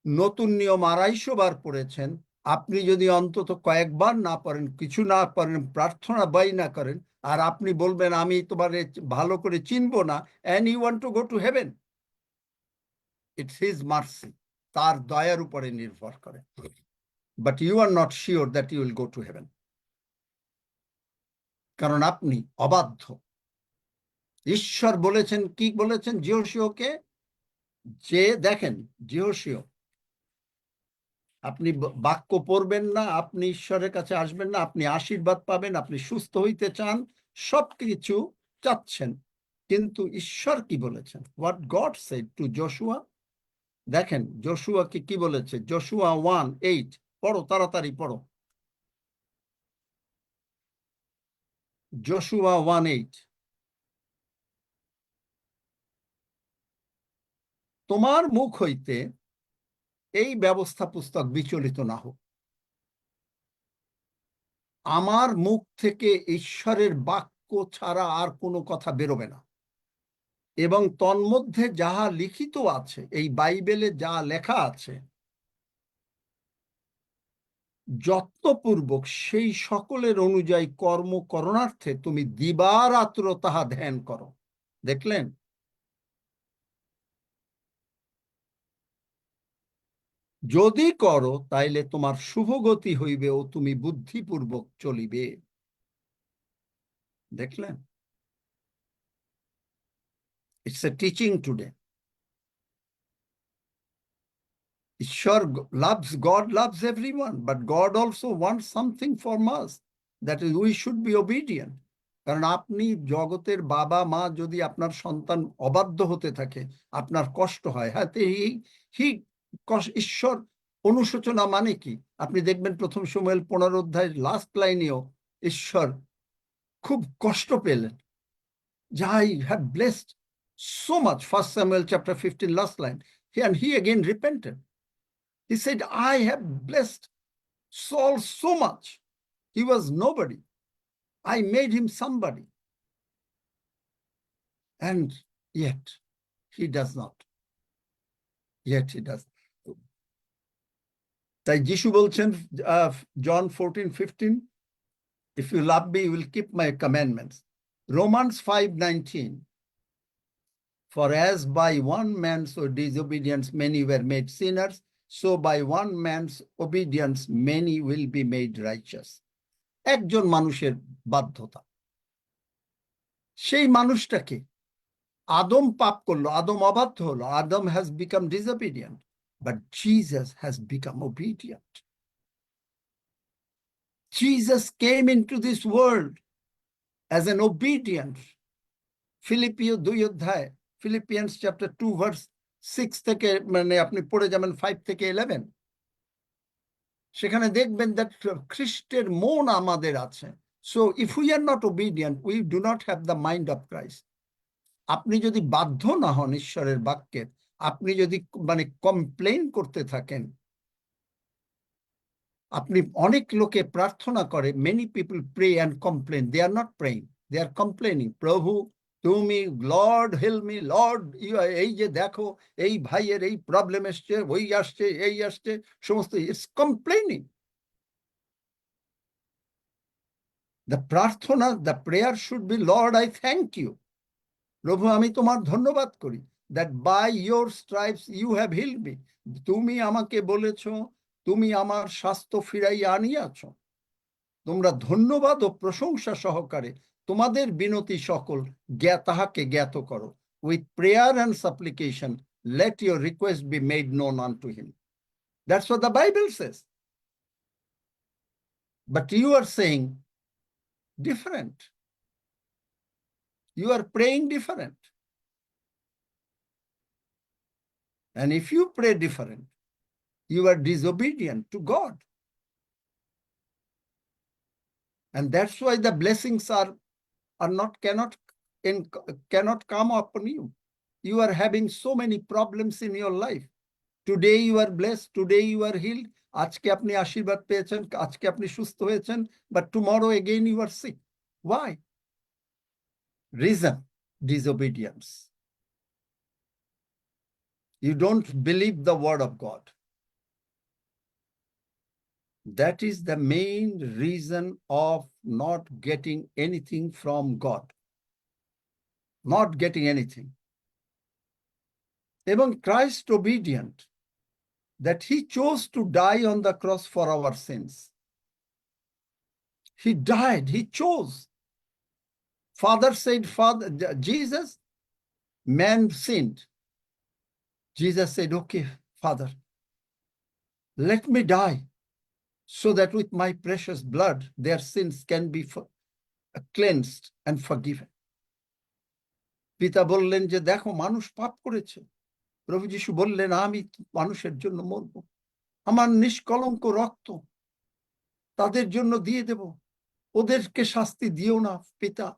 Speaker 2: নতুন নিয়ম 250 বার পড়েছেন। আপনি যদি অন্তত কয়েকবার না পড়েন, কিছু না পড়েন, প্রার্থনা বাই না করেন, আর আপনি বলবেন আমি তোমার ভালো করে চিনবো না, and you want to go to heaven, it's his mercy, তার দয়ার উপরে নির্ভর করে। But you are not sure that you will go to heaven, কারণ আপনি অবাধ্য। ঈশ্বর বলেছেন, কি বলেছেন যিহোশীয়কে, যে দেখেন যিহোশীয়, আপনি বাক্য পড়বেন না, আপনি ঈশ্বরের কাছে আসবেন না, আপনি আশীর্বাদ পাবেন, আপনি সুস্থ হইতে চান, সবকিছু চাচ্ছেন, কিন্তু ঈশ্বর কি বলেছেন? What God said to Joshua, দেখেন যোশুয়াকে কি বলেছে, Joshua 1:8, পড়ো, তাড়াতাড়ি পড়ো। Joshua 1:8, তোমার মুখ হইতে এই ব্যবস্থা পুস্তক বিচলিত না হোক। আমার মুখ থেকে ঈশ্বরের বাক্য ছাড়া আর কোনো কথা বেরোবে না, এবং তন্মধ্যে যাহা লিখিত আছে, এই বাইবেলে যা লেখা আছে, যত্নপূর্বক সেই সকলের অনুযায়ী কর্ম করণার্থে তুমি দিবারাত্র তাহা ধ্যান করো। দেখলেন? যদি করো তাইলে তোমার শুভগতি হইবে ও তুমি বুদ্ধিপূর্বক চলিবে। দেখলেন? It's a teaching today. Ishwar God loves everyone, but God also wants something from us, that is, we should be obedient. কারণ আপনি জগতের বাবা মা যদি আপনার সন্তান অবাধ্য হতে থাকে, আপনার কষ্ট হয়। হ্যাঁ, ঈশ্বর অনুশোচনা মানে কি? আপনি দেখবেন 1 শমূয়েল 15 অধ্যায়ের লাস্ট লাইনেও ঈশ্বর খুব কষ্ট পেলেন, যে I have blessed so much. 1 Samuel chapter 15 last line, and he again repented. He said, I have blessed Saul so much. He was nobody. I made him somebody. And yet he does not. Yet he does. তাই যিশু বলছেন, John 14:15, if you love me, you will keep my commandments. Romans 5:19, for as by one man's disobedience many were made sinners, so by one man's obedience many will be made righteous. একজন মানুষের বাধ্যতা, সেই মানুষটাকে আদম পাপ করলো, আদম অবাধ্য হলো, আদম has become disobedient, but Jesus has become obedient. Jesus came into this world as an obedient. Philippians chapter 2 verse 6 থেকে, মানে আপনি পড়ে যাবেন 5 থেকে 11, সেখানে দেখবেন দ্যাট খ্রিস্টের মন আমাদের আছে। So if we are not obedient, we do not have the mind of Christ. আপনি যদি বাধ্য না হন ঈশ্বরের বাক্যের, আপনি যদি মানে কমপ্লেন করতে থাকেন, আপনি অনেক লোকে প্রার্থনা করে, many people pray and complain, they are not praying, they are complaining, প্রভু তুমি, লর্ড হেল্প মি, লর্ড এই যে দেখো এই ভাইয়ের এই প্রবলেম এসছে, ওই আসছে, এই আসছে, সমস্ত ইটস কমপ্লেনিং। দ্য প্রার্থনা, the prayer should be, lord I thank you, প্রভু আমি তোমার ধন্যবাদ করি, that by your stripes you have healed me, তুমি আমাকে বলেছ, তুমি আমার স্বাস্থ্য ফিরাই আনিয়াছ। তোমরা ধন্যবাদ ও প্রশংসা সহকারে তোমাদের বিনতি সকল তাহাকে জ্ঞাত করো। With prayer and supplication let your request be made known unto him. That's what the Bible says. But you are saying different, you are praying different, and if you pray different, you are disobedient to God, and that's why the blessings cannot come upon you. You are having so many problems in your life. Today you are blessed, today you are healed, আজকে আপনি আশীর্বাদ পেয়েছেন, আজকে আপনি সুস্থ হয়েছেন, but tomorrow again you are sick. Why? Reason: disobedience. You don't believe the word of God. That is the main reason of not getting anything from God. Not getting anything. Even Christ obedient, that he chose to die on the cross for our sins. He died, he chose. Father said, Father, Jesus, man sinned. Jesus said, okay, Father, let me die, so that with my precious blood, their sins can be cleansed and forgiven. পিতা বললেন যে দেখো মানুষ পাপ করেছে, প্রভু যীশু বললেন আমি মানুষের জন্য মরব, আমার নিষ্কলঙ্ক রক্ত তাদের জন্য দিয়ে দেব, ওদেরকে শাস্তি দিও না পিতা।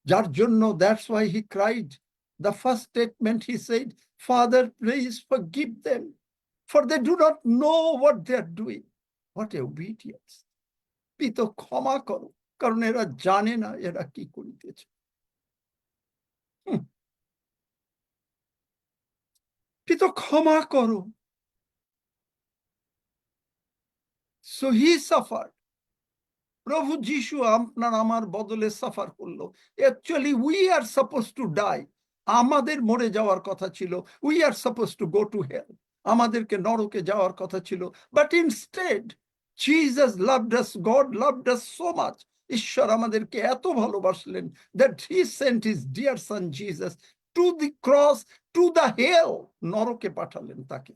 Speaker 2: যার জন্য, that's why he cried. The first statement he said, Father, please forgive them, for they do not know what they are doing. What obedience! পিতা ক্ষমা করো, কারণ এরা জানে না এরা কি করিতেছে। পিতা ক্ষমা করো। So he suffered. প্রভু যীশু আপনার আমার বদলে সাফার করলো। Actually we are supposed to die. আমাদের মরে যাওয়ার কথা ছিল। We are supposed to go to hell. আমাদেরকে নরকে যাওয়ার কথা ছিল। But instead, Jesus loved us, God loved us so much. ঈশ্বর আমাদেরকে এত ভালোবাসলেন that he sent his dear son Jesus to the cross, to the hell. নরকে পাঠালেন তাকে।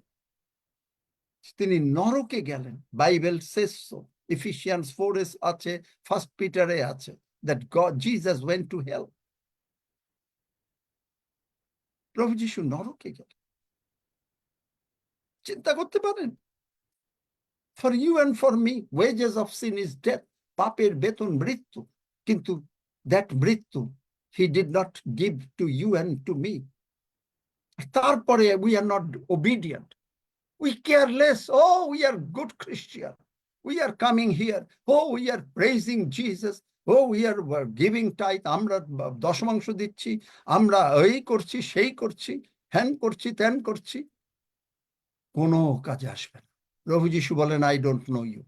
Speaker 2: তিনি নরকে গেলেন। Bible says so. Ephesians 4 আছে, First Peter আছে, that God, Jesus went to hell. প্রভু যীশু নরকে গেলেন। চিন্তা করতে পারেন? For you and for me, wages of sin is death. পাপের বেতন মৃত্যু। কিন্তু that মৃত্যু he did not give to you and to me. তারপরে we are not obedient. We care less. Oh, we are good Christian. We are coming here. Oh, we are praising Jesus. Oh, we are giving tithe. আমরা দশমাংশ দিচ্ছি, আমরা এই করছি, সেই করছি, হ্যান করছি, ত্যান করছি, কোনো কাজে আসবে না। প্রভু যীশু বলেন, I don't know you.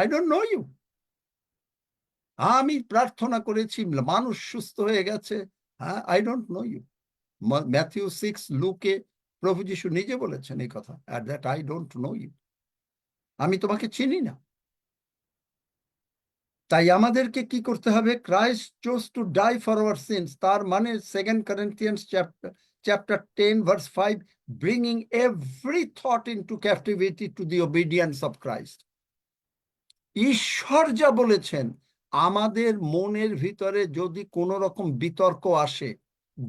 Speaker 2: I don't know you. আমি প্রার্থনা করেছি, মানুষ সুস্থ হয়ে গেছে, হ্যাঁ, I don't know you. Matthew 6, লুকে প্রভু যীশু নিজে বলেছেন এই কথা, at that I don't know you. আমি তোমাকে চিনি না। তাই আমাদেরকে কি করতে হবে? Christ chose to die for our sins. তার মানে 2 Corinthians chapter 10 verse 5, bringing every thought into captivity to the obedience of Christ. ঈশ্বর যা বলেছেন, আমাদের মনের ভিতরে যদি কোনো রকম বিতর্ক আসে,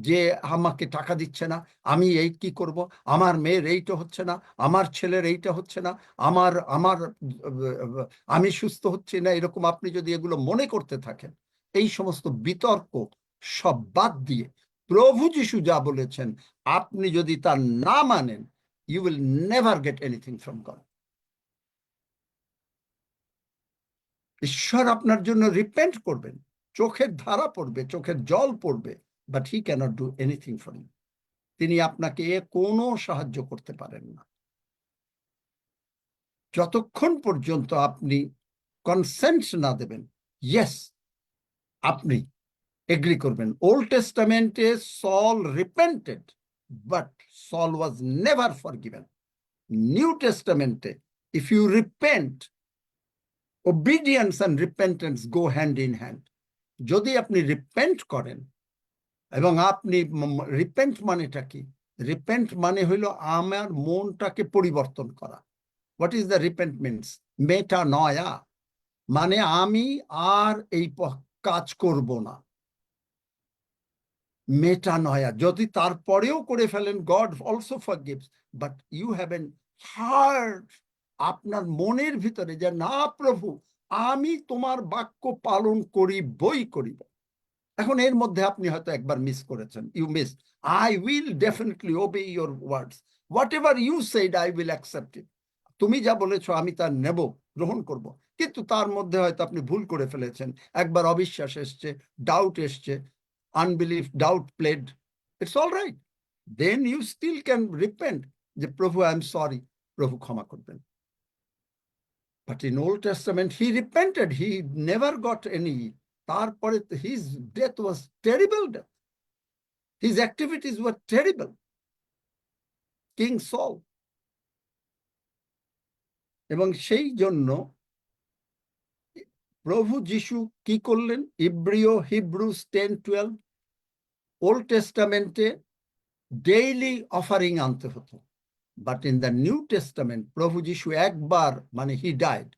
Speaker 2: যে আমাকে টাকা দিচ্ছে না, আমি এই কি করব, আমার মেয়ের এইটা হচ্ছে না, আমার ছেলের এইটা হচ্ছে না, আমার আমার আমি সুস্থ হচ্ছি না, এরকম আপনি যদি এগুলো মনে করতে থাকেন, এই সমস্ত বিতর্ক সব বাদ দিয়ে প্রভু যিশু যা বলেছেন আপনি যদি তা না মানেন, you will never get anything from God. ঈশ্বর আপনার জন্য রিপেন্ট করবেন, চোখের ধারা পড়বে, চোখের জল পড়বে, but he cannot do anything for you. তিনি আপনাকে কোনো সাহায্য করতে পারেন না যতক্ষণ পর্যন্ত আপনি কনসেন্ট না দেবেন। ইয়েস, আপনি এগ্রি করবেন। ওল্ড টেস্টামেন্টে Saul repented, but Saul was never forgiven. New টেস্টামেন্টে if you repent, obedience and repentance go hand in hand. যদি আপনি রিপেন্ট করেন, এবং আপনি রিপেন্ট মানেটা কি? রিপেন্ট মানে হইল আমার মনটাকে পরিবর্তন করা। What is the repent means? Metanoia, মানে আমি আর এই কাজ করব না। মেটানয়া, যদি তারপরেও করে ফেলেন, God also forgives, but you haven't heart, আপনার মনের ভিতরে যে না প্রভু, আমি তোমার বাক্য পালন করিবই করিব। এখন এর মধ্যে আপনি হয়তো একবার মিস করেছেন, you miss, I will definitely obey your words, whatever you said I will accept it. তুমি যা বলেছো আমি তা নেব, গ্রহণ করব। কিন্তু তার মধ্যে হয়তো আপনি ভুল করে ফেলেছেন, একবার অবিশ্বাস এসছে, ডাউট এসছে, unbelief, doubt played, it's all right, then you still can repent, যে প্রভু আই এম সরি, প্রভু ক্ষমা করবেন। But in Old Testament he repented, he never got any. তারপরে his death was terrible death, his activities were terrible. King Saul, এবং সেই জন্য প্রভু যিশু কি করলেন? হিব্রুস 10:12, ওল্ড টেস্টামেন্টে ডেইলি অফারিং আনতে হতো, but in the New Testament প্রভু যিশু একবার, মানে he died,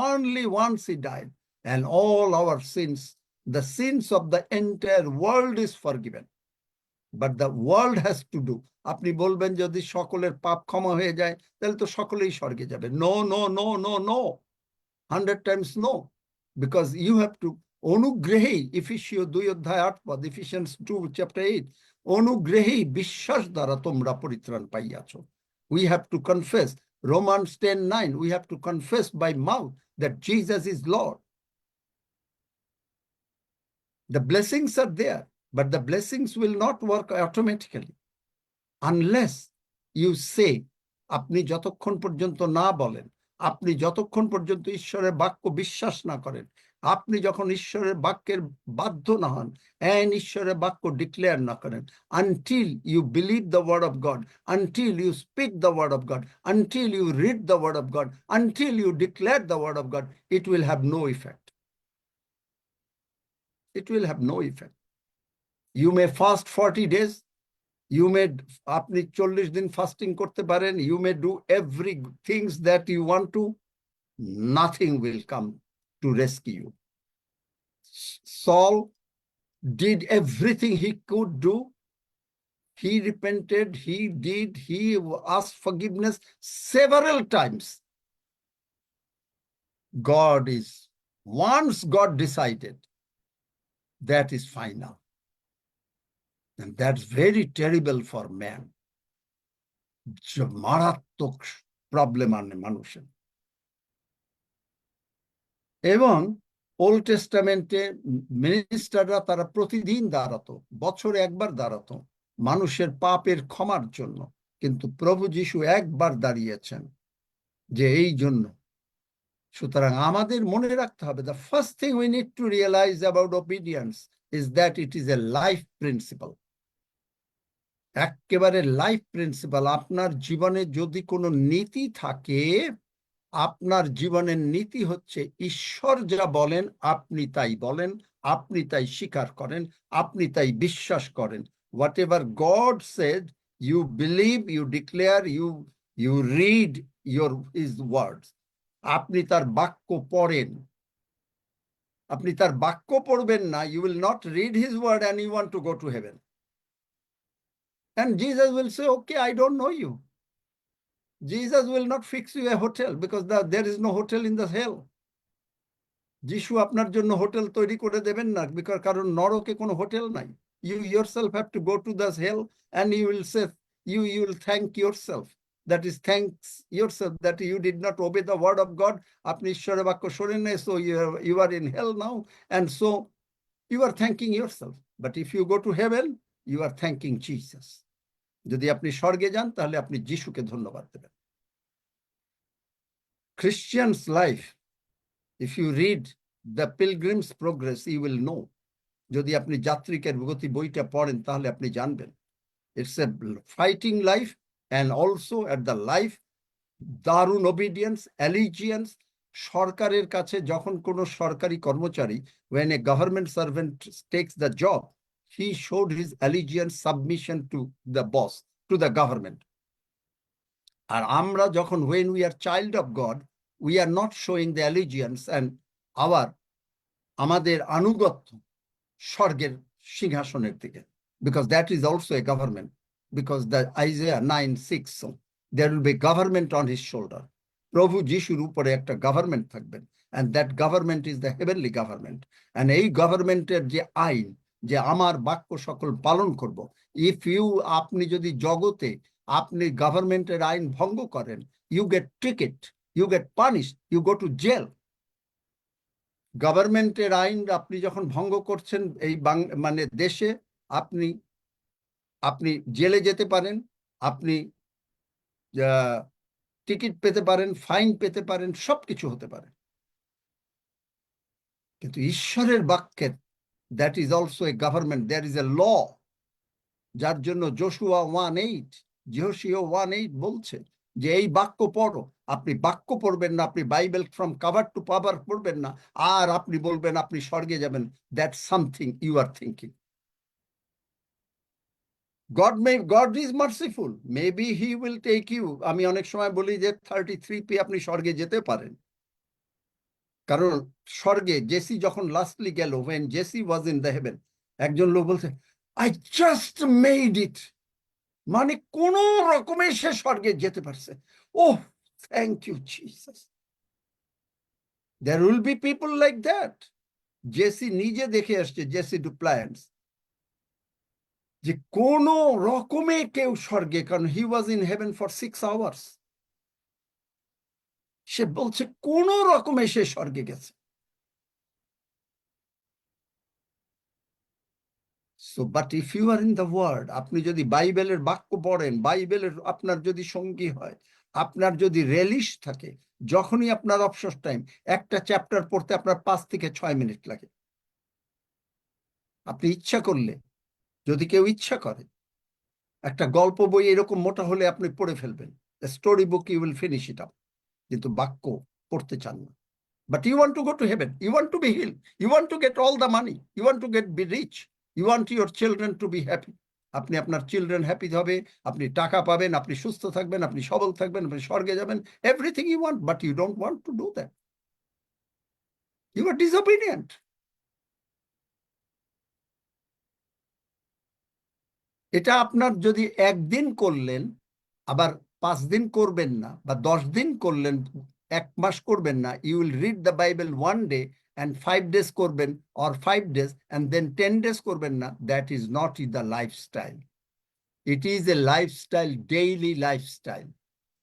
Speaker 2: only once he died, and all our sins, the sins of the entire world is forgiven, but the world has to do. আপনি বলবেন যদি সকলের পাপ ক্ষমা হয়ে যায় তাহলে তো সকলেই স্বর্গে যাবে। No no no no no, 100 times no, because you have to অনুগ্রহেই, এফেসীয় 2:8, Ephesians 2:8, অনুগ্রহেই বিশ্বাস দ্বারা তোমরা পরিত্রাণ পাইয়াছ। We have to confess, Romans 10:9, we have to confess by mouth that Jesus is Lord. The blessings are there, but the blessings will not work automatically unless you say, আপনি যতক্ষণ পর্যন্ত না বলেন, আপনি যতক্ষণ পর্যন্ত ঈশ্বরের বাক্য বিশ্বাস না করেন, আপনি যখন ঈশ্বরের বাক্যের বাধ্য না হন, and ঈশ্বরের বাক্য ডিক্লেয়ার না করেন, until you believe the word of God, until you speak the word of God, until you read the word of God, until you declare the word of God, it will have no effect. It will have no effect. You may fast 40 days, you may, আপনি 40 দিন ফাস্টিং করতে পারেন, you may do every things that you want to, nothing will come to rescue you. Saul did everything he could do. He repented, he asked forgiveness several times. Once God decided, that is final. And that's very terrible for man. মারাত্মক প্রবলেম আনে মানুষের। এবং ওল্ড টেস্টামেন্টে মিনিস্টাররা তারা প্রতিদিন দাঁড়াতো, বছরে একবার দাঁড়াতো মানুষের পাপের ক্ষমার জন্য, কিন্তু প্রভু যিশু একবার দাঁড়িয়েছেন যে এই জন্য। সুতরাং আমাদের মনে রাখতে হবে, the first thing we need to realize about obedience is that it is a life principle. একেবারে লাইফ প্রিন্সিপাল। আপনার জীবনে যদি কোনো নীতি থাকে, আপনার জীবনের নীতি হচ্ছে ঈশ্বর যা বলেন আপনি তাই বলেন, আপনি তাই স্বীকার করেন, আপনি তাই বিশ্বাস করেন। Whatever God said, you believe, you declare, you read his words. আপনি তার বাক্য পড়েন। আপনি তার বাক্য পড়বেন না, you will not read his word and you want to go to heaven. And Jesus will say, okay, I don't know you. Jesus will not fix you a hotel because there is no hotel in the hell. যিশু আপনার জন্য হোটেল তৈরি করে দেবেন না, বিকজ কারণ নরকে কোনো হোটেল নাই। You yourself have to go to the hell and you will say, you will thank yourself. That is, thanks yourself that you did not obey the word of God. আপনি ঈশ্বরের বাক্য শোনেন নাই, so you are in hell now, and so you are thanking yourself. But if you go to heaven, you are thanking Jesus. যদি আপনি স্বর্গে যান তাহলে আপনি যিশুকে ধন্যবাদ দেবেন। Christian's life, if you read the Pilgrim's Progress, you will know. যদি আপনি যাত্রিকের গতি বইটা পড়েন তাহলে আপনি জানবেন। It's a fighting life and also at the life, দারুণ obedience, allegiance, সরকারের কাছে যখন কোনো সরকারি কর্মচারী, when a government servant takes the job, he showed his allegiance, submission to the boss, to the government. আর আমরা যখন, when we are child of God, we are not showing the allegiance and আমাদের আনুগত্য স্বর্গের সিংহাসনের দিকে, because that is also a government, because the Isaiah 9:6, so there will be government on his shoulder. প্রভু যিশুর উপরে একটা গভর্নমেন্ট থাকবেন, and that government is the heavenly government. and এই গভর্নমেন্টের যে আইন, যে আমার বাক্য সকল পালন করব, if you, আপনি যদি জগতে আপনি গভর্নমেন্টের আইন ভঙ্গ করেন, you get ticket, you get punished, you go to jail. গভর্নমেন্টের আইন আপনি যখন ভঙ্গ করছেন এই মানে দেশে, আপনি জেলে যেতে পারেন, আপনি টিকিট পেতে পারেন, ফাইন পেতে পারেন, সবকিছু হতে পারে। কিন্তু ঈশ্বরের বাক্যের, that is also a government, there is a law, যার জন্য যোশুয়া 1:8 বলছে যে এই বাক্য পড়ো। আপনি বাক্য পড়বেন না, আপনি Bible from cover to cover পড়বেন না, আর আপনি বলবেন আপনি স্বর্গে যাবেন। That's something you are thinking. God is merciful. Maybe he will take you. আমি অনেক সময় বলি যে 33p আপনি স্বর্গে যেতে পারেন, কারণ স্বর্গে জেসি যখন লাস্টলি গেল, when Jesse was in the heaven, একজন লোক বলছে, I just made it, মানে কোন রকমে সে স্বর্গে যেতে পারছে। Oh, thank you Jesus. There will be people like that. জেসি নিজে দেখে আসছে, জেসি ডুপ্লায়েন্স, যে কোন রকমে কেউ স্বর্গে, কারণ he was in heaven for 6 hours, সে বলছে কোন রকমে সে স্বর্গে গেছে। So, but if you are in the word, আপনি যদি বাইবেলের বাক্য পড়েন, বাইবেলের আপনার যদি সঙ্গী হয়, আপনার যদি রেলিশ থাকে, যখনই আপনার অবসর টাইম, একটা চ্যাপ্টার পড়তে আপনার 5 থেকে 6 মিনিট লাগে। আপনি ইচ্ছা করলে, যদি কেউ ইচ্ছা করে, একটা গল্প বই এরকম মোটা হলে আপনি পড়ে ফেলবেন, story book, you will finish it up, কিন্তু বাক্য পড়তে চান না। But you want to go to heaven, you want to be healed, you want to get all the money, you want to be rich, you want your children to be happy. আপনি আপনার চিলড্রেন হ্যাপি হবে, আপনি টাকা পাবেন, আপনি সুস্থ থাকবেন, আপনি সবল থাকবেন, আপনি স্বর্গে যাবেন, everything you want, but you don't want to do that. You are disobedient. এটা আপনার যদি একদিন করলেন, আবার 5 দিন করবেন না, বা 10 দিন করলেন, 1 মাস করবেন না, you will read the Bible one day and 5 days করবেন, or 5 days and then 10 days করবেন না, that is not the lifestyle. It is a lifestyle, daily lifestyle.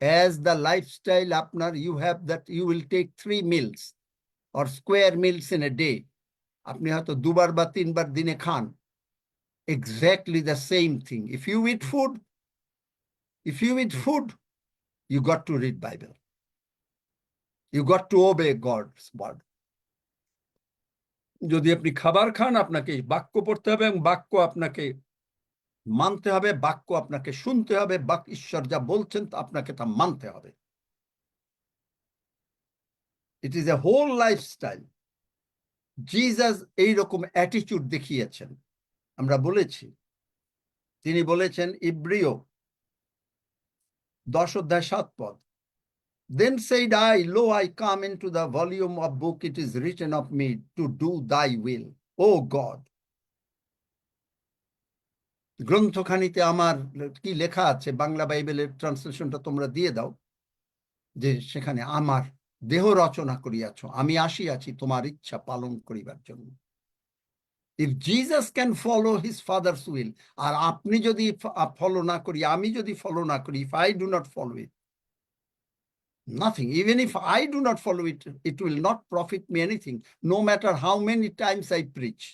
Speaker 2: As the lifestyle আপনার, you have that, you will take 3 meals or square meals in a day. আপনি হয়তো 2 বার বা 3 বার দিনে খান, exactly the same thing. If you eat food, you got to read Bible. You got to obey God's word. যদি আপনি খাবার খান, আপনাকে বাক্য পড়তে হবে, এবং বাক্য আপনাকে মানতে হবে, বাক্য আপনাকে শুনতে হবে, ঈশ্বর যা বলছেন আপনাকে তা মানতে হবে। It is a whole lifestyle. Jesus এইরকম অ্যাটিটিউড দেখিয়েছেন। আমরা বলেছি, তিনি বলেছেন ইব্রিয় 10:7, Then said I, Lo, I come into the volume of book, it is written of me to do thy will, O God. গ্রন্থখানিতে আমার কি লেখা আছে, বাংলা বাইবেলের ট্রান্সলেশনটা তোমরা দিয়ে দাও, যে সেখানে আমার দেহ রচনা করিয়াছ, আমি আসিয়াছি তোমার ইচ্ছা পালন করিবার জন্য। If Jesus can follow his father's will, আর আপনি যদি ফলো না করি, আমি যদি ফলো না করি, if I do not follow it, nothing. Even if I do not follow it, it will not profit me anything, no matter how many times I preach,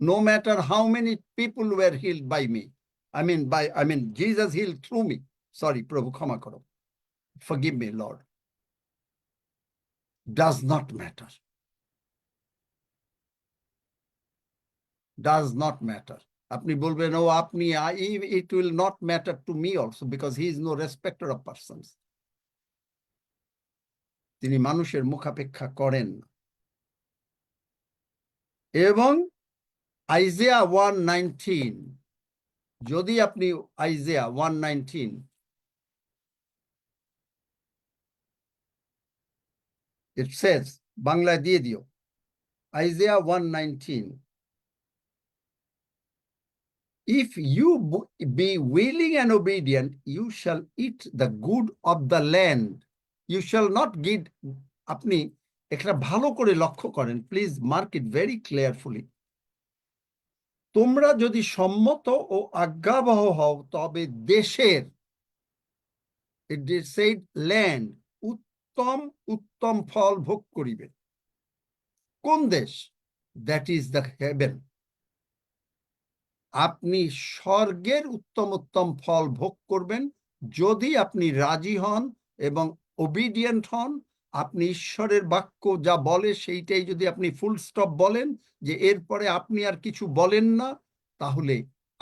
Speaker 2: no matter how many people were healed by me. I mean, Jesus healed through me. Sorry, Prabhu, ক্ষমা করো. Forgive me, Lord. Does not matter. Does not matter. আপনি বলবেন, ও আপনি, it will not matter to me also, because he is no respecter of persons. তিনি মানুষের মুখাপেক্ষা করেন না। এবং আইজেয়া 1:19, যদি আপনি আইজেয়া 1:19, it says, বাংলায় দিয়ে দিও, আইজেয়া 1:19, if you be willing and obedient, you shall eat the good of the land. You shall not give. আপনি একটা ভালো করে লক্ষ্য করেন, প্লিজ মার্ক ইট ভেরি ক্লিয়ারফুলি। তোমরা যদি সম্মত ও আজ্ঞাবহ হও, তবে দেশের, it is said land, উত্তম উত্তম ফল ভোগ করিবে। কোন দেশ? That is the haven. আপনি স্বর্গের উত্তম উত্তম ফল ভোগ করবেন যদি আপনি রাজি হন এবং ওবিডিয়েন্ট হন। আপনি ঈশ্বরের বাক্য যা বলে সেইটাই যদি আপনি ফুল স্টপ বলেন, যে এরপরে আপনি আর কিছু বলেন না, তাহলে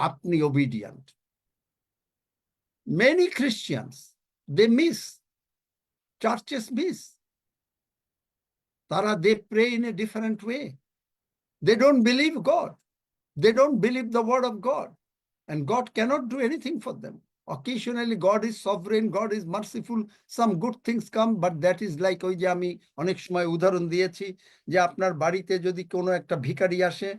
Speaker 2: আপনি obedient. Many Christians, they miss, churches miss, তারা they pray in a different way, they don't believe God, they don't believe the word of God, and God cannot do anything for them. Occasionally God is sovereign, God is merciful, some good things come, but that is like, ওই যে আমি অনেক সময় উদাহরণ দিয়েছি, যে আপনার বাড়িতে যদি কোনো একটা ভিখারি আসে,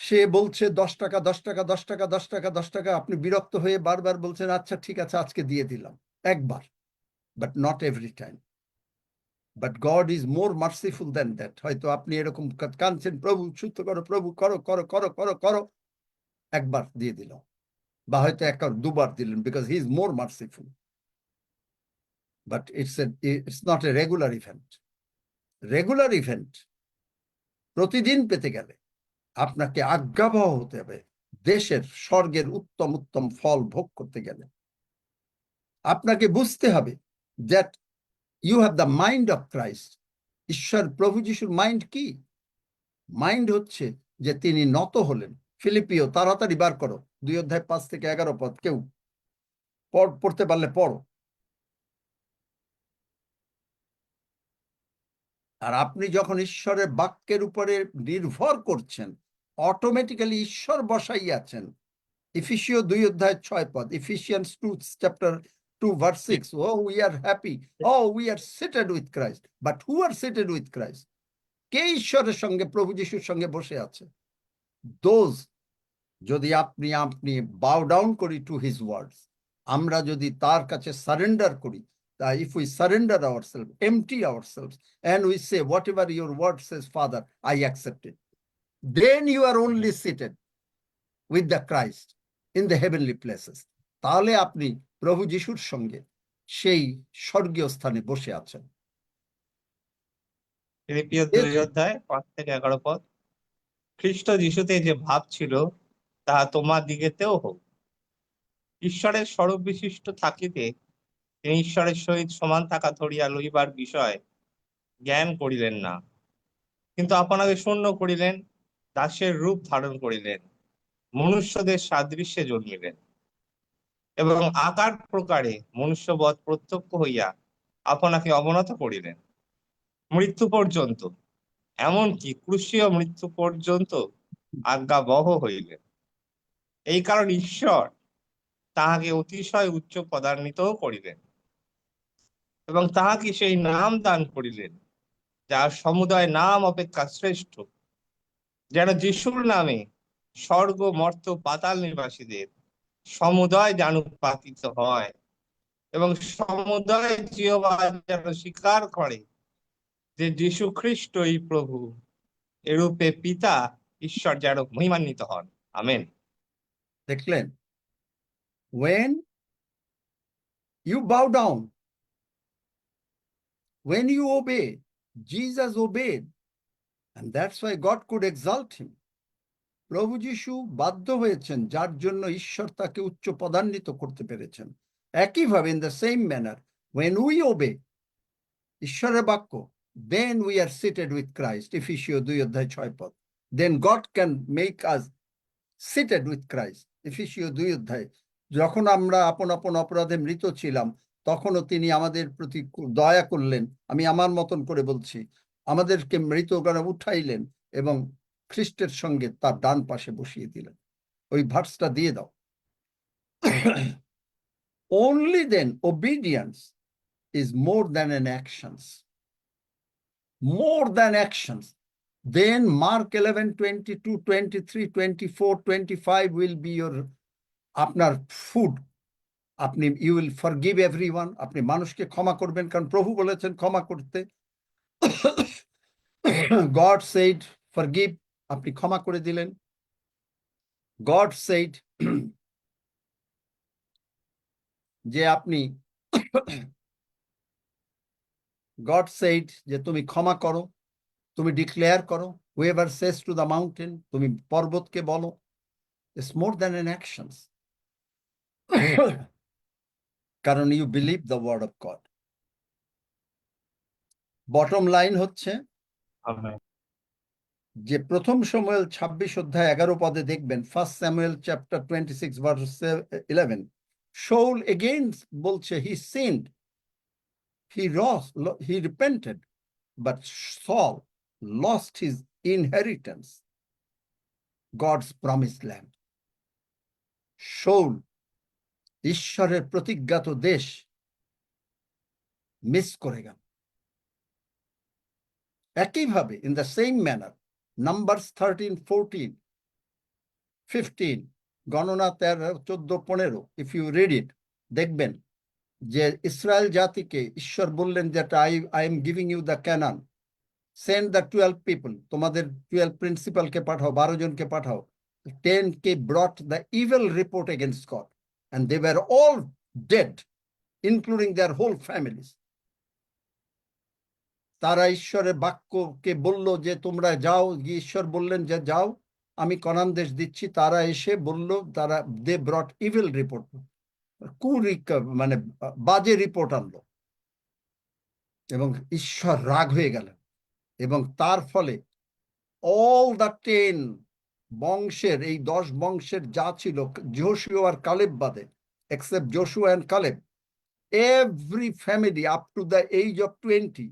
Speaker 2: সে বলছে 10 টাকা 10 টাকা 10 টাকা 10 টাকা 10 টাকা, আপনি বিরক্ত হয়ে বারবার বলছেন, আচ্ছা ঠিক আছে আজকে দিয়ে দিলাম, একবার, but not every time. But God is more merciful than that. হয়তো আপনি এরকম কাঁদছেন, প্রভু সুস্থ করো, প্রভু করো করো করো করো করো, একবার দিয়ে দিল, বা হয়তো একবার দুবার দিলেন, because he is more merciful. But it's not a regular event. Regular event, প্রতিদিন পেতে গেলে আপনাকে আজ্ঞাবহ হতে হবে, দেশের স্বর্গের উত্তম উত্তম ফল ভোগ করতে গেলে আপনাকে বুঝতে হবে that you have the mind of Christ. ঈশ্বর প্রভু যিশুর মাইন্ড কি? মাইন্ড হচ্ছে যে তিনি নত হলেন। ফিলিপিও, তাড়াতাড়ি বার করো, 2:5-11 পদ, কেউ পড়তে পারলে পড়ো। আর আপনি যখন ঈশ্বরের বাক্যের উপরে নির্ভর করছেন, অটোমেটিক্যালি ঈশ্বর বসাই আছেন। ইফিসীয় 2:6 পদ, Ephesians 2:2 Oh, we are happy. Oh, we are seated with Christ. But who are seated with Christ? কে ঈশ্বরের সঙ্গে, প্রভু যিশুর সঙ্গে বসে আছে? Those, যদি আপনি bow down করি to his words, আমরা যদি তার কাছে সারেন্ডার করি, if we surrender ourselves, empty ourselves, and we say, whatever your word says, Father, I accept it, then you are only seated with the Christ in the heavenly places. তাহলে আপনি প্রভু যিশুর সঙ্গে সেই স্বর্গীয় স্থানে বসে আছেন।
Speaker 1: ফিলিপিও 2:5-11 পদ, খ্রিস্ট যিশুতে যে ভাব ছিল তাহা তোমার দিগেতেও হোক। ঈশ্বরের স্বরূপ বিশিষ্ট থাকিতে তিনি ঈশ্বরের সহিত সমান থাকা ধরিয়া লইবার বিষয় জ্ঞান করিলেন না, কিন্তু আপনাকে শূন্য করিলেন, দাসের রূপ ধারণ করিলেন, মনুষ্যদের সাদৃশ্যে জন্মিলেন, এবং আকার প্রকারে মনুষ্যবৎ প্রত্যক্ষ হইয়া আপনাকে অবনত করিলেন, মৃত্যু পর্যন্ত, এমনকি ক্রুশীয় মৃত্যু পর্যন্ত আজ্ঞাবহ হইলেন। এই কারণ ঈশ্বর তাহাকে অতিশয় উচ্চ পদান্বিত করিলেন এবং তাহাকে সেই নাম দান করিলেন যার সমুদয় নাম অপেক্ষা শ্রেষ্ঠ, যেন যিশুর নামে স্বর্গ মর্ত পাতাল নিবাসীদের সমুদয় জানুপাতিত হয় এবং সমুদয় জিহ্বা যেন স্বীকার করে যে যীশু খ্রিস্টই প্রভু, এরূপে পিতা ঈশ্বর যেন মহিমান্বিত হন। আমেন।
Speaker 2: দেখলেন, when you bow down, when you obey, Jesus obeyed, and that's why God could exalt him. প্রভু যিশু বাধ্য হয়েছেন, যার জন্য ঈশ্বর তাকে উচ্চ পদান্বিত করতে পেরেছেন। একইভাবে in the same manner, when we obey ঈশ্বরের বাক্য, then we are seated with Christ, এফেসীয় 2:6 then God can make us seated with Christ, এফেসীয় 2 যখন আমরা আপন আপন অপরাধে মৃত ছিলাম, তখনও তিনি আমাদের প্রতি দয়া করলেন। আমি আমার মতন করে বলছি, আমাদেরকে মৃত করে উঠাইলেন এবং খ্রিস্টের সঙ্গে তার ডান পাশে বসিয়ে দিলেন। ওই ভার্সটা দিয়ে দাও। Only then obedience is more than an actions. More than actions. Then Mark 11:22, 23, 24, 25 will be your আপনার ফুড। আপনি ইউ উইল ফরগিভ এভরিওয়ান, আপনি মানুষকে ক্ষমা করবেন, কারণ প্রভু বলেছেন ক্ষমা করতে। গড সেইড ফরগিভ, আপনি ক্ষমা করে দিলেন। গড সেইড যে আপনি গড সেইড যে তুমি ক্ষমা করো, তুমি ডিক্লেয়ার করো। Whoever says to the mountain, তুমি পর্বতকে বলো। It's more than an actions, কারণ you believe the word of God. Bottom line হচ্ছে
Speaker 1: আমেন।
Speaker 2: যে প্রথম শমূয়েল 26:11 দেখবেন, 1 Samuel chapter 26:11, Shaul again বলছে he sinned, he repented, but Saul lost his inheritance, God's promised land. Shaul ঈশ্বরের প্রতিজ্ঞাত দেশ মিস করে গেল। একইভাবে in the same manner, Numbers 13, 14, 15, গণনা 13, 14, 15, if you read it, দেখবেন যে ইসরায়েল জাতিকে ঈশ্বর বললেন যে I am giving you the Canaan, send the 12 people, তোমাদের 12 প্রিন্সিপালকে পাঠাও, 12 জনকে পাঠাও। 10 brought the evil report against God, and they were all dead, including their whole families. তারা ঈশ্বরের বাক্যকে বলল যে তোমরা যাও, ঈশ্বর বললেন যে যাও, আমি কনান দেশ দিচ্ছি। তারা এসে বলল, তারা দে ব্রট ইভিল রিপোর্ট, মানে বাজে রিপোর্ট আনলো, এবং ঈশ্বর রাগ হয়ে গেলেন। এবং তার ফলে অল দ্য 10 বংশের, এই 10 বংশের যা ছিল, যোশুয়া আর কালেব বাদে, except Joshua and Caleb, every family up to the age of 20,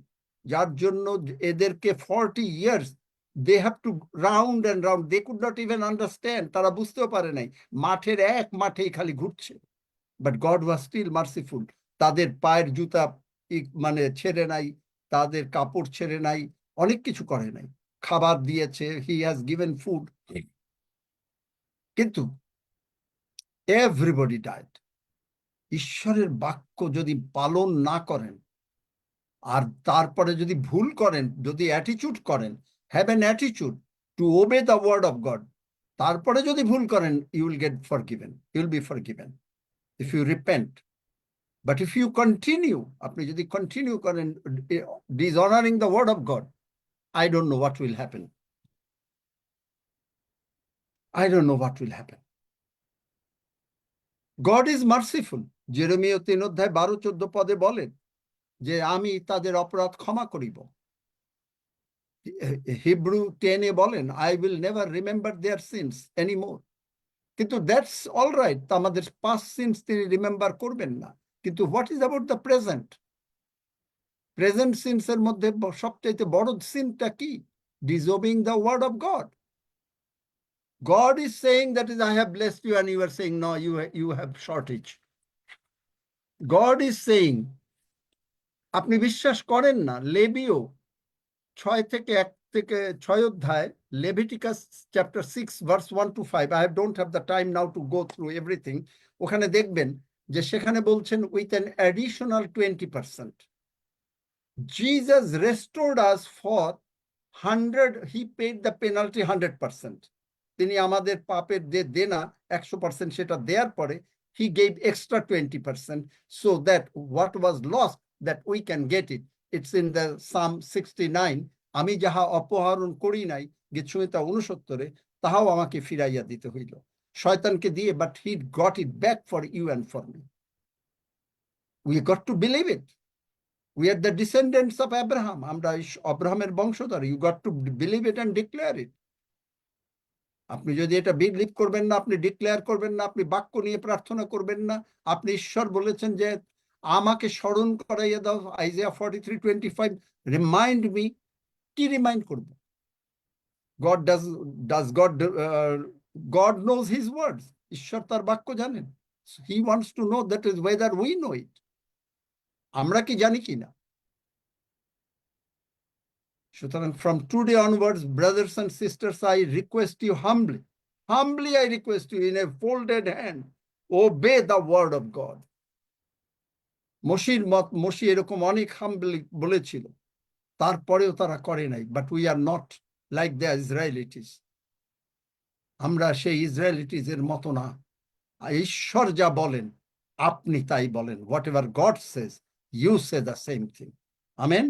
Speaker 2: যার জন্য এদেরকে 40 years they have to round and round, they could not even understand, তারা বুঝতেও পারে নাই, মাঠের এক মাঠেই খালি ঘুরছে। But God was still merciful, তাদের পায়ের জুতা মানে ছেড়ে নাই, তাদের কাপড় ছেড়ে নাই, অনেক কিছু করে নাই, খাবার দিয়েছে, হি হ্যাজ গিভেন ফুড, কিন্তু এভরিবডি ডাইড। ঈশ্বরের বাক্য যদি পালন না করেন, আর তারপরে যদি ভুল করেন, যদি অ্যাটিটিউড করেন, have an attitude to obey the word of God, তারপরে যদি ভুল করেন, you will get forgiven, you will be forgiven if you repent. But if you continue, আপনি যদি কন্টিনিউ করেন dishonouring the word of God, I don't know what will happen. I don't know what will happen. God is merciful. Jeremiah 3:12-14 বলেন যে আমি তাদের অপরাধ ক্ষমা করিব। হিব্রু 10 বলেন I will never remember their sins anymore. কিন্তু দ্যাটস অল রাইট, আমাদের পাস্ট সিনস তিনি রিমেম্বার করবেন না। কিন্তু what is about the present? Present সিনসের মধ্যে সবচাইতে বড় সিনটা কি? disobeying the word of God. God is saying that is I have blessed you, and you are saying no, you have shortage. God is saying, আপনি বিশ্বাস করেন না, লেবীয় 6 থেকে থেকে 6 অধ্যায়, Leviticus chapter 6 verse 1 to 5, I don't have the time now to go through everything. ওখানে দেখবেন যে সেখানে বলছেন with an additional 20%. Jesus restored us for 100, he paid the penalty 100%. তিনি আমাদের পাপের যে দেনা 100% সেটা দেওয়ার পরে he gave extra 20% so that what was lost that we can get it. It's in the Psalm 69. আমি যাহা অপহরণ করি নাই, গীতসংহিতা 69-এ, তাহাও আমাকে ফিরাইয়া দিতে হইল। শয়তানকে দিয়ে, but he got it back for you and for me. We got to believe it. We are the descendants of Abraham. আমরা আব্রাহামের বংশধর. You got to believe it and declare it. আপনি যদি এটা বিলিভ করবেন না, আপনি ডিক্লেয়ার করবেন না, আপনি বাক্য নিয়ে প্রার্থনা করবেন না, আপনি ঈশ্বর বলেছেন যে আমাকে স্মরণ করাইয়া দাও, আইজিয়া 43:25, রিমাইন্ড মি, কি রিমাইন্ড করব? God knows his words. ঈশ্বর তার বাক্য জানেন. He wants to know, that is whether we know it. আমরা কি জানি কি না? সুতরাং from today onwards, brothers and sisters, I request you humbly, I request you in a folded hand, obey the word of God. মসি এরকম অনেক হাম্বলি বলেছিল, তারপরেও তারা করে নাই। But we are not like the Israelites. আমরা সেই ইসরায়েলিটিসের মতো না। ঈশ্বর যা বলেন আপনি তাই বলেন। Whatever God says, you say the same thing. Amen.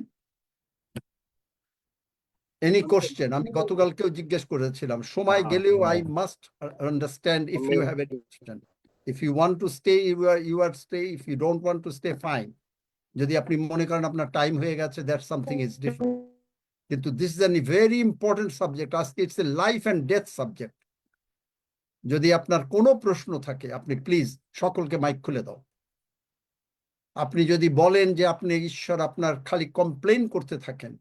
Speaker 2: Any question? আমি গতকালকেও জিজ্ঞেস করেছিলাম, সময় গেলেও I must understand if you have a question. If you want to stay, you are stay, if you don't want to stay, fine. যদি আপনি মনে করেন আপনার টাইম হয়ে গেছে, দ্যাট সামথিং ইজ ডিফারেন্ট। কিন্তু this is a very important subject. আজকে it's a life and death subject. যদি আপনার কোনো প্রশ্ন থাকে, আপনি প্লিজ সকলকে মাইক খুলে দাও। আপনি যদি বলেন যে আপনি ঈশ্বর, আপনার খালি কমপ্লেন করতে থাকেন,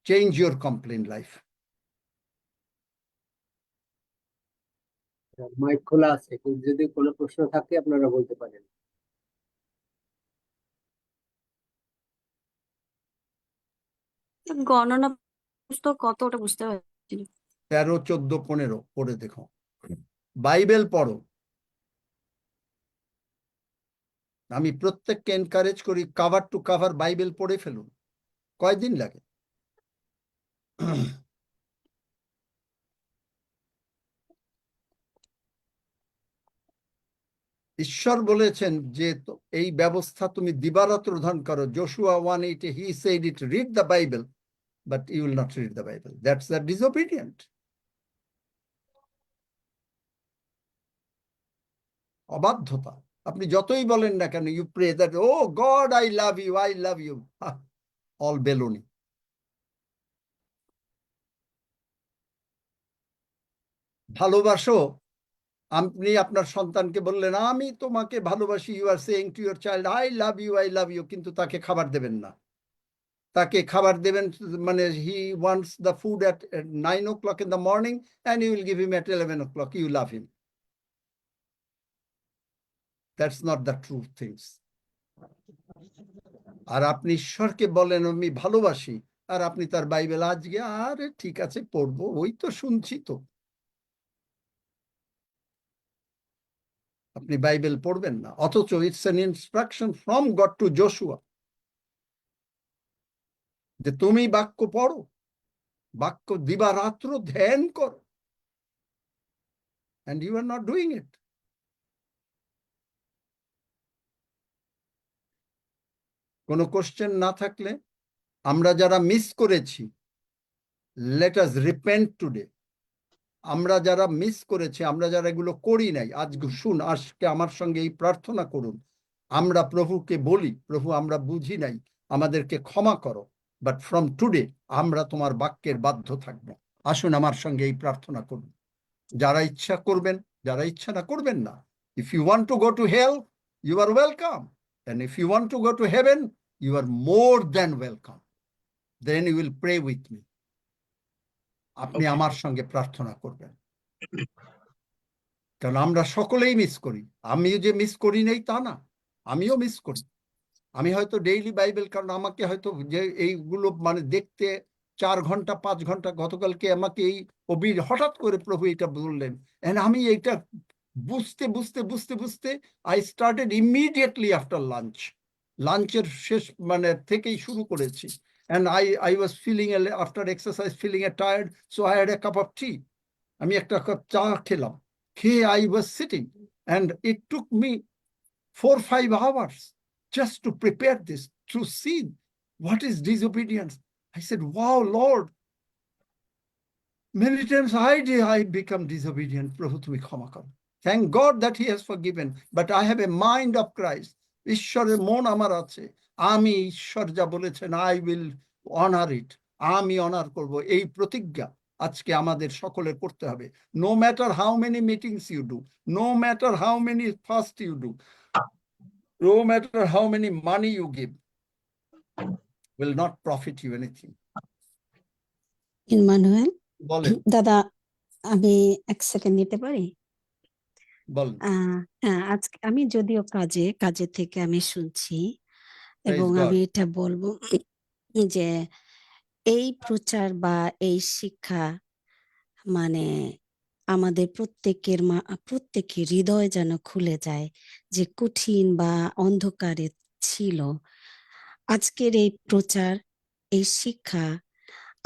Speaker 2: change your complain life.
Speaker 6: Mike খোলা আছে, যদি কোনো প্রশ্ন থাকে আপনারা বলতে পারেন।
Speaker 7: গণনা পুস্তক কত, ওটা বুঝতে পারছি না।
Speaker 2: 13, 14, 15 পড়ে দেখো। বাইবেল পড়ো। আমি প্রত্যেককে এনকারেজ করি, কভার টু কভার বাইবেল পড়ে ফেলুন। কয়দিন লাগে? ঈশ্বর বলেছেন যে এই ব্যবস্থা তুমি দিবারাত্র ধারণ করো। Joshua 1:8, he said it, read the Bible, but you will not read the Bible. That's the disobedient. অবাধ্যতা। আপনি যতই বলেন না কেন, you pray that, oh God, I love you, all baloney. ভালোবাসো, আপনি আপনার সন্তানকে বললেন আমি তোমাকে ভালোবাসি, you are saying to your child I love you, কিন্তু তাকে খাবার দেবেন না। তাকে খাবার দেবেন মানে he wants the food at 9 o'clock in the morning and you will give him at 11 o'clock. You love him. That's not the true things. আর আপনি ঈশ্বরকে বলেন আমি ভালোবাসি, আর আপনি তার বাইবেল আজকে আরে ঠিক আছে পড়বো, ওই তো শুনছি তো। আপনি বাইবেল পড়বেন না, অথচ it's an instruction from God to Joshua যে তুমি বাক্য পড়ো, বাক্য দিবারাত্র ধ্যান করো, and you are not doing it. কোনো কোশ্চেন না থাকলে, আমরা যারা মিস করেছি, let us repent today. আমরা যারা মিস করেছি, আমরা যারা এগুলো করি নাই, আজকে আমার সঙ্গে এই প্রার্থনা করুন। আমরা প্রভুকে বলি, প্রভু আমরা বুঝি নাই, আমাদেরকে ক্ষমা করো, বাট ফ্রম টুডে আমরা তোমার বাক্যের বাধ্য থাকবো। আসুন আমার সঙ্গে এই প্রার্থনা করুন। যারা ইচ্ছা করবেন, যারা ইচ্ছা না করবেন না। If you want to go to hell, you are welcome, and if you want to go to heaven, you are more than welcome. Then you will pray with me. আপনি আমার সঙ্গে প্রার্থনা করবেন, কারণ আমরা সকলেই মিস করি। আমিও যে মিস করি নাই তা না, আমিও মিস করি। আমি হয়তো ডেইলি বাইবেল, কারণ আমাকে হয়তো যে এইগুলো মানে দেখতে 4 ঘন্টা 5 ঘন্টা, গতকালকে আমাকে এই হঠাৎ করে প্রভু এটা বললেন, এন্ড আমি এইটা বুঝতে বুঝতে বুঝতে বুঝতে আই স্টার্টেড ইমিডিয়েটলি আফটার লাঞ্চের শেষ মানে থেকেই শুরু করেছি। And I was feeling after exercise feeling tired, so I had a cup of tea. আমি একটা কাপ চা খেলাম, খেয়ে I was sitting, and it took me 4-5 hours just to prepare this, to see what is disobedience. I said, wow, Lord, many times I become disobedient. Prabhu, tumi ক্ষমা করো. Thank God that he has forgiven, but I have a mind of Christ. ঈশ্বরের মন আমার আছে, আমি ঈশ্বর যা বলেছেন I will honor it, আমি অনার করব। এই প্রতিজ্ঞা আজকে আমাদের সকলের করতে হবে। No matter how many meetings you do, no matter how many fast you do, no matter how many money you give, will not profit you anything.
Speaker 7: Emmanuel,
Speaker 2: বলেন,
Speaker 7: দাদা আমি 1 সেকেন্ড নিতে পারি?
Speaker 2: বলেন।
Speaker 7: হ্যাঁ, আজকে আমি যদিও কাজে থেকে আমি শুনছি, এবং
Speaker 2: Praise God.
Speaker 7: আমি এটা বলবো যে এই প্রচার বা এই শিক্ষা মানে আমাদের প্রত্যেকের হৃদয় যেন খুলে যায়, যে কঠিন বা অন্ধকারে ছিল আজকের এই প্রচার, এই শিক্ষা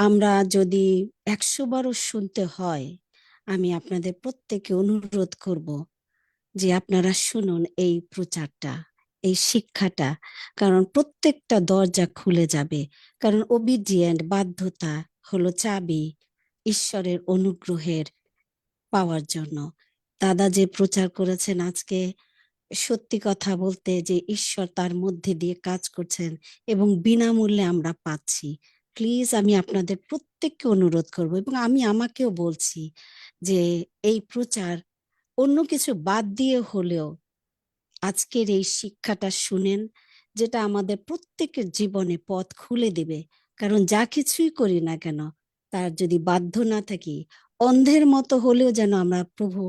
Speaker 7: আমরা যদি 100 বারও শুনতে হয়, আমি আপনাদের প্রত্যেককে অনুরোধ করব যে আপনারা শুনুন এই প্রচারটা, এই শিক্ষাটা, কারণ প্রত্যেকটা দরজা খুলে যাবে। কারণ ওবিডিয়েন্ট, বাধ্যতা হলো চাবি ঈশ্বরের অনুগ্রহের পাওয়ার জন্য। দাদা যে প্রচার করেছেন আজকে, সত্যি কথা বলতে যে ঈশ্বর তার মধ্যে দিয়ে কাজ করছেন এবং বিনামূল্যে আমরা পাচ্ছি। প্লিজ আমি আপনাদের প্রত্যেককে অনুরোধ করব, এবং আমি আমাকেও বলছি যে এই প্রচার অন্য কিছু বাদ দিয়ে হলেও আজকের এই শিক্ষাটা শুনেন, যেটা আমাদের প্রত্যেকের জীবনে পথ খুলে দেবে। কারণ যা কিছুই করি না কেন, তার যদি বাধ্য না থাকি, অন্ধের মতো হলেও যেন আমরা প্রভু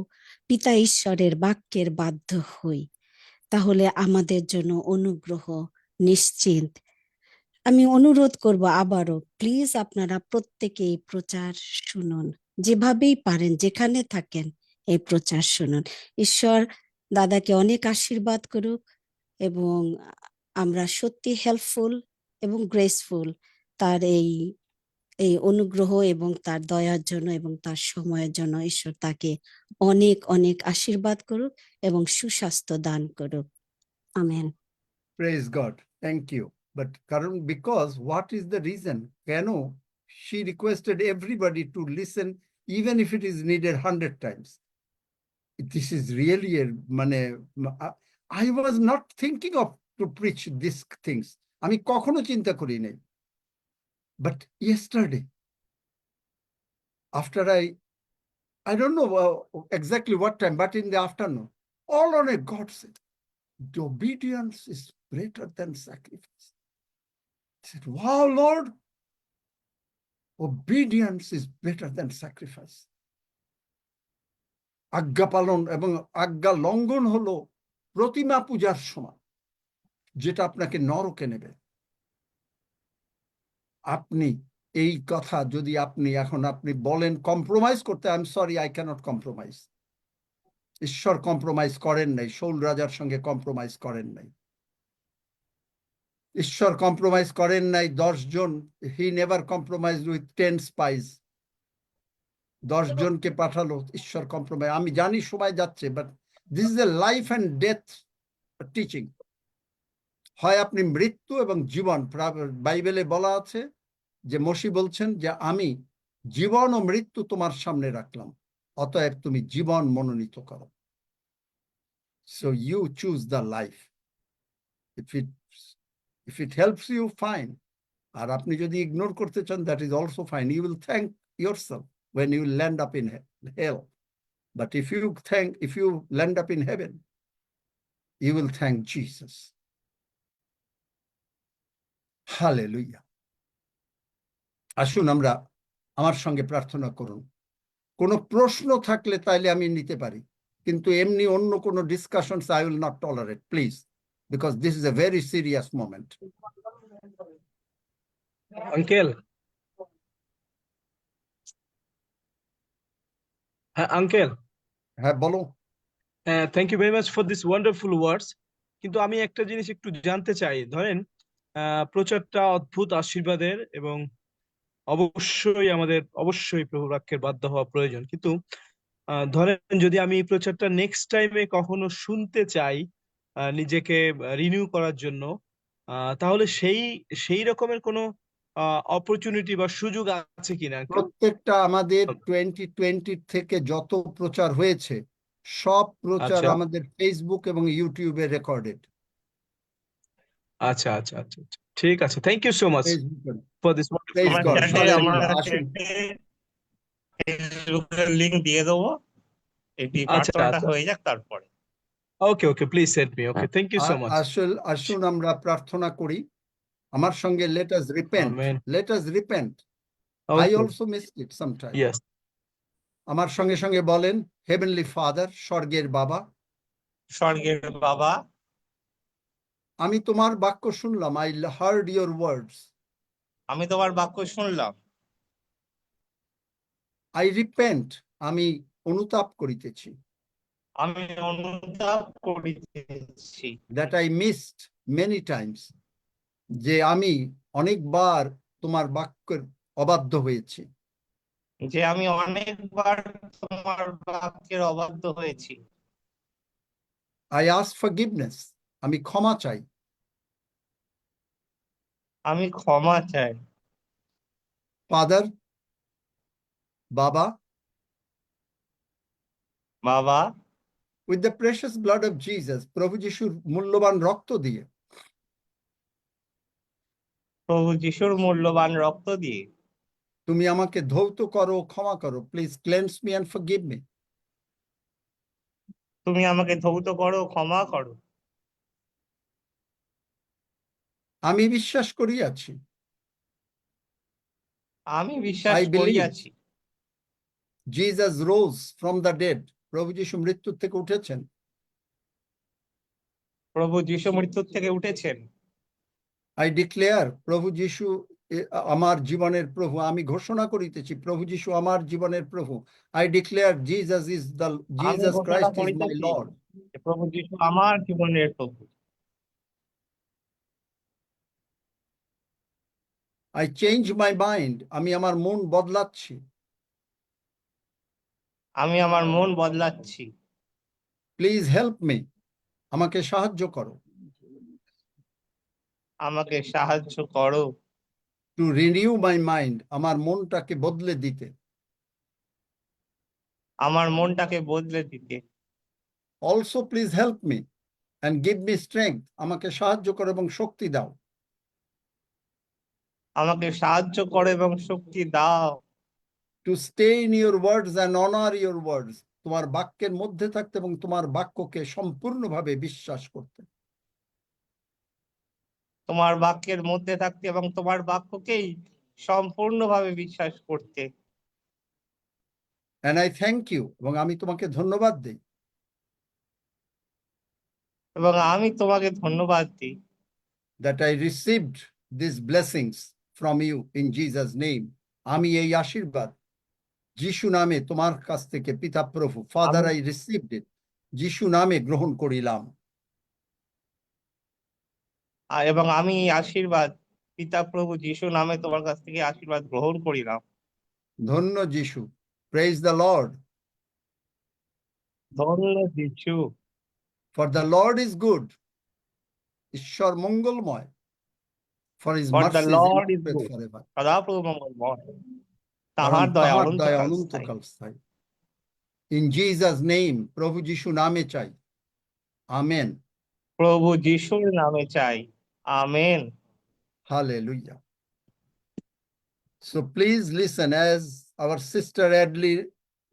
Speaker 7: পিতা ঈশ্বরের বাক্যের বাধ্য হই, তাহলে আমাদের জন্য অনুগ্রহ নিশ্চিত। আমি অনুরোধ করব আবারও, প্লিজ আপনারা প্রত্যেকে এই প্রচার শুনুন, যেভাবেই পারেন, যেখানে থাকেন এই প্রচার শুনুন। ঈশ্বর দাদাকে অনেক আশীর্বাদ করুক, এবং আমরা সত্যি হেল্পফুল এবং গ্রেসফুল তার এই অনুগ্রহ এবং তার দয়ার জন্য এবং তার সময়ের জন্য। ঈশ্বর তাকে অনেক অনেক আশীর্বাদ করুক এবং সুস্বাস্থ্য দান করুক। Amen.
Speaker 2: Praise God. Thank you. But Karun, because what is the reason? কেন she requested everybody to listen, even if it is needed 100 times. This is really a মানে I was not thinking of to preach these things. আমি কখনো চিন্তা করি নাই। But yesterday, after I don't know exactly what time, but in the afternoon, all on a God said, the obedience is greater than sacrifice. I said, wow, Lord, obedience is better than sacrifice. আজ্ঞা পালন এবং আজ্ঞা লঙ্ঘন হলো প্রতিমা পূজার সমান, যেটা আপনাকে নরকে নেবে। আপনি এই কথা যদি আপনি বলেন কম্প্রোমাইজ করতে, I am sorry, I can't compromise. ঈশ্বর কম্প্রোমাইজ করেন নাই, শৌল রাজার সঙ্গে কম্প্রোমাইজ করেন নাই। ঈশ্বর কম্প্রোমাইজ করেন নাই 10 জন, he never compromise with 10 spies. 10 জনকে পাঠালো, ঈশ্বর কম্প্রোমাইজ। আমি জানি সময় যাচ্ছে, but this is a life and death teaching. হয় আপনি মৃত্যু এবং জীবন, বাইবেলে বলা আছে যে মসি বলছেন যে আমি জীবন ও মৃত্যু তোমার সামনে রাখলাম, অতএব তুমি জীবন মনোনীত করো। So you choose the life. If it helps you, fine. আর আপনি যদি ইগনোর করতে চান, that is also fine. You will thank yourself when you land up in hell. But if you land up in heaven, you will thank Jesus. Hallelujah. আসুন আমরা আমার সঙ্গে প্রার্থনা করুন। কোনো প্রশ্ন থাকলে তাইলে আমি নিতে পারি, কিন্তু এমনি অন্য কোনো discussions I will not tolerate, please. because this is a very serious moment.
Speaker 8: Uncle, হ্যাঁ আঙ্কেল,
Speaker 2: হ্যাঁ বলো।
Speaker 8: Thank you very much for this wonderful words. কিন্তু আমি একটা জিনিস একটু জানতে চাই। ধরেন প্রচারটা অদ্ভুত আশীর্বাদের এবং অবশ্যই প্রভু বাক্যের বাধ্য হওয়া প্রয়োজন। কিন্তু ধরেন যদি আমি এই প্রচারটা নেক্সট টাইমে কখনো শুনতে চাই নিজেকে রিনিউ করার জন্য, তাহলে সেই রকমের কোনো অপরচুনিটি বা সুযোগ আছে কিনা uncle?
Speaker 2: প্রত্যেকটা আমাদের 2020 থেকে যত প্রচার হয়েছে সব প্রচার
Speaker 8: আচ্ছা
Speaker 2: আমাদের ফেসবুক এবং ইউটিউবে রেকর্ডেড।
Speaker 8: আচ্ছা আচ্ছা আচ্ছা আচ্ছা, ঠিক আছে। থ্যাংক ইউ সো মাচ
Speaker 2: ফেসবুকে
Speaker 8: ফর দিস ওয়ান্ডারফুল
Speaker 2: Praise
Speaker 1: আমার
Speaker 2: God.
Speaker 1: চ্যাটে
Speaker 2: Hallelujah.
Speaker 1: আমার
Speaker 2: আসুন।
Speaker 1: ফেসবুকের লিংক দিয়ে দেবো, এটি
Speaker 8: আচ্ছা
Speaker 1: প্রার্থনাটা
Speaker 8: আচ্ছা,
Speaker 1: হয়ে যাক তারপরে।
Speaker 8: Okay okay, please send me. Okay, thank you so much.
Speaker 2: আসুন আমরা প্রার্থনা করি। আমার সঙ্গে let us repent.
Speaker 8: Amen.
Speaker 2: Let us repent. I
Speaker 8: okay,
Speaker 2: also missed it sometime.
Speaker 8: Yes.
Speaker 2: আমার সঙ্গে সঙ্গে বলেন, হেভেনলি ফাদার, স্বর্গের বাবা,
Speaker 1: স্বর্গের বাবা,
Speaker 2: আমি তোমার বাক্য শুনলাম। I heard your words.
Speaker 1: আমি তোমার বাক্য শুনলাম,
Speaker 2: I repent. আমি অনুতাপ করিতেছি
Speaker 1: আমি অনুতাপ করিতেছি
Speaker 2: that I missed many times. যে আমি অনেকবার তোমার বাক্যের অবাধ্য হয়েছি।
Speaker 1: যে আমি অনেকবার তোমার বাক্যের অবাধ্য হয়েছি।
Speaker 2: I ask forgiveness. আমি ক্ষমা চাই।
Speaker 1: আমি ক্ষমা চাই।
Speaker 2: ফাদার, বাবা,
Speaker 1: বাবা,
Speaker 2: with the precious blood of Jesus, প্রভু যিশুর মূল্যবান রক্ত দিয়ে
Speaker 1: প্রভু যিশুর মূল্যবান রক্ত দিয়ে
Speaker 2: তুমি আমাকে ধৌত করো, ক্ষমা করো। Please cleanse me and forgive me.
Speaker 1: তুমি আমাকে ধৌত করো, ক্ষমা করো।
Speaker 2: আমি বিশ্বাস করিয়াছি,
Speaker 1: আমি বিশ্বাস
Speaker 2: I believe.
Speaker 1: করিয়াছি
Speaker 2: Jesus rose from the dead, প্রভু যিশু মৃত্যুর থেকে উঠেছেন।
Speaker 1: প্রভু যিশু মৃত্যুর থেকে উঠেছেন।
Speaker 2: I declare, প্রভু যিশু আমার জীবনের প্রভু। আমি ঘোষণা করিতেছি, প্রভু যিশু আমার জীবনের প্রভু। I declare Jesus is the
Speaker 1: আমি
Speaker 2: Jesus
Speaker 1: ঘোষণা
Speaker 2: Christ is my
Speaker 1: করিতেছি
Speaker 2: Lord.
Speaker 1: যে প্রভু যিশু আমার জীবনের প্রভু।
Speaker 2: I change my mind. আমি আমার মন বদলাচ্ছি।
Speaker 1: আমি আমার মন বদলাচ্ছি।
Speaker 2: Please help me. আমাকে সাহায্য করো।
Speaker 1: আমাকে সাহায্য করো
Speaker 2: টু রিনিউ মাই মাইন্ড, আমার মনটাকে বদলে দিতে।
Speaker 1: আমার মনটাকে বদলে দিতে।
Speaker 2: Also please help me and give me strength, আমাকে সাহায্য করো এবং শক্তি দাও।
Speaker 1: আমাকে সাহায্য করো এবং শক্তি দাও।
Speaker 2: To stay in your words and honour your words, তোমার বাক্যের মধ্যে থাকতে এবং তোমার বাক্যকে সম্পূর্ণভাবে বিশ্বাস করতে।
Speaker 1: তোমার বাক্যের মধ্যে থাকতে এবং তোমার বাক্যকেই সম্পূর্ণভাবে বিশ্বাস করতে।
Speaker 2: And I thank you, এবং আমি তোমাকে ধন্যবাদ দিই।
Speaker 1: এবং আমি তোমাকে ধন্যবাদ দিই
Speaker 2: That I received these blessings from you in Jesus name. আমি এই আশীর্বাদ যিশু নামে তোমার কাছ থেকে পিতা প্রভু, ফাদার, I received it. যিশু নামে গ্রহণ করিলাম।
Speaker 1: এবং আমি এই আশীর্বাদ পিতা প্রভু যিশু নামে তোমার কাছ থেকে আশীর্বাদ গ্রহণ করিলাম।
Speaker 2: ধন্য যিশু। Praise the Lord.
Speaker 1: ধন্য যিশু।
Speaker 2: For the Lord is good. ঈশ্বর মঙ্গলময়। For his
Speaker 1: For the
Speaker 2: mercy
Speaker 1: Lord is
Speaker 2: endureth
Speaker 1: good.
Speaker 2: forever.
Speaker 1: সদাপ্রভু মঙ্গলময়,
Speaker 2: কারণ
Speaker 1: তাহার দয়া
Speaker 2: তাহার দয়া
Speaker 1: অনন্তকাল স্থায়ী।
Speaker 2: অনন্তকাল স্থায়ী। In Jesus name, প্রভু যিশু নামে চাই। আমেন।
Speaker 1: প্রভু যিশুর নামে চাই, amen.
Speaker 2: Hallelujah. So please listen, as our sister Adley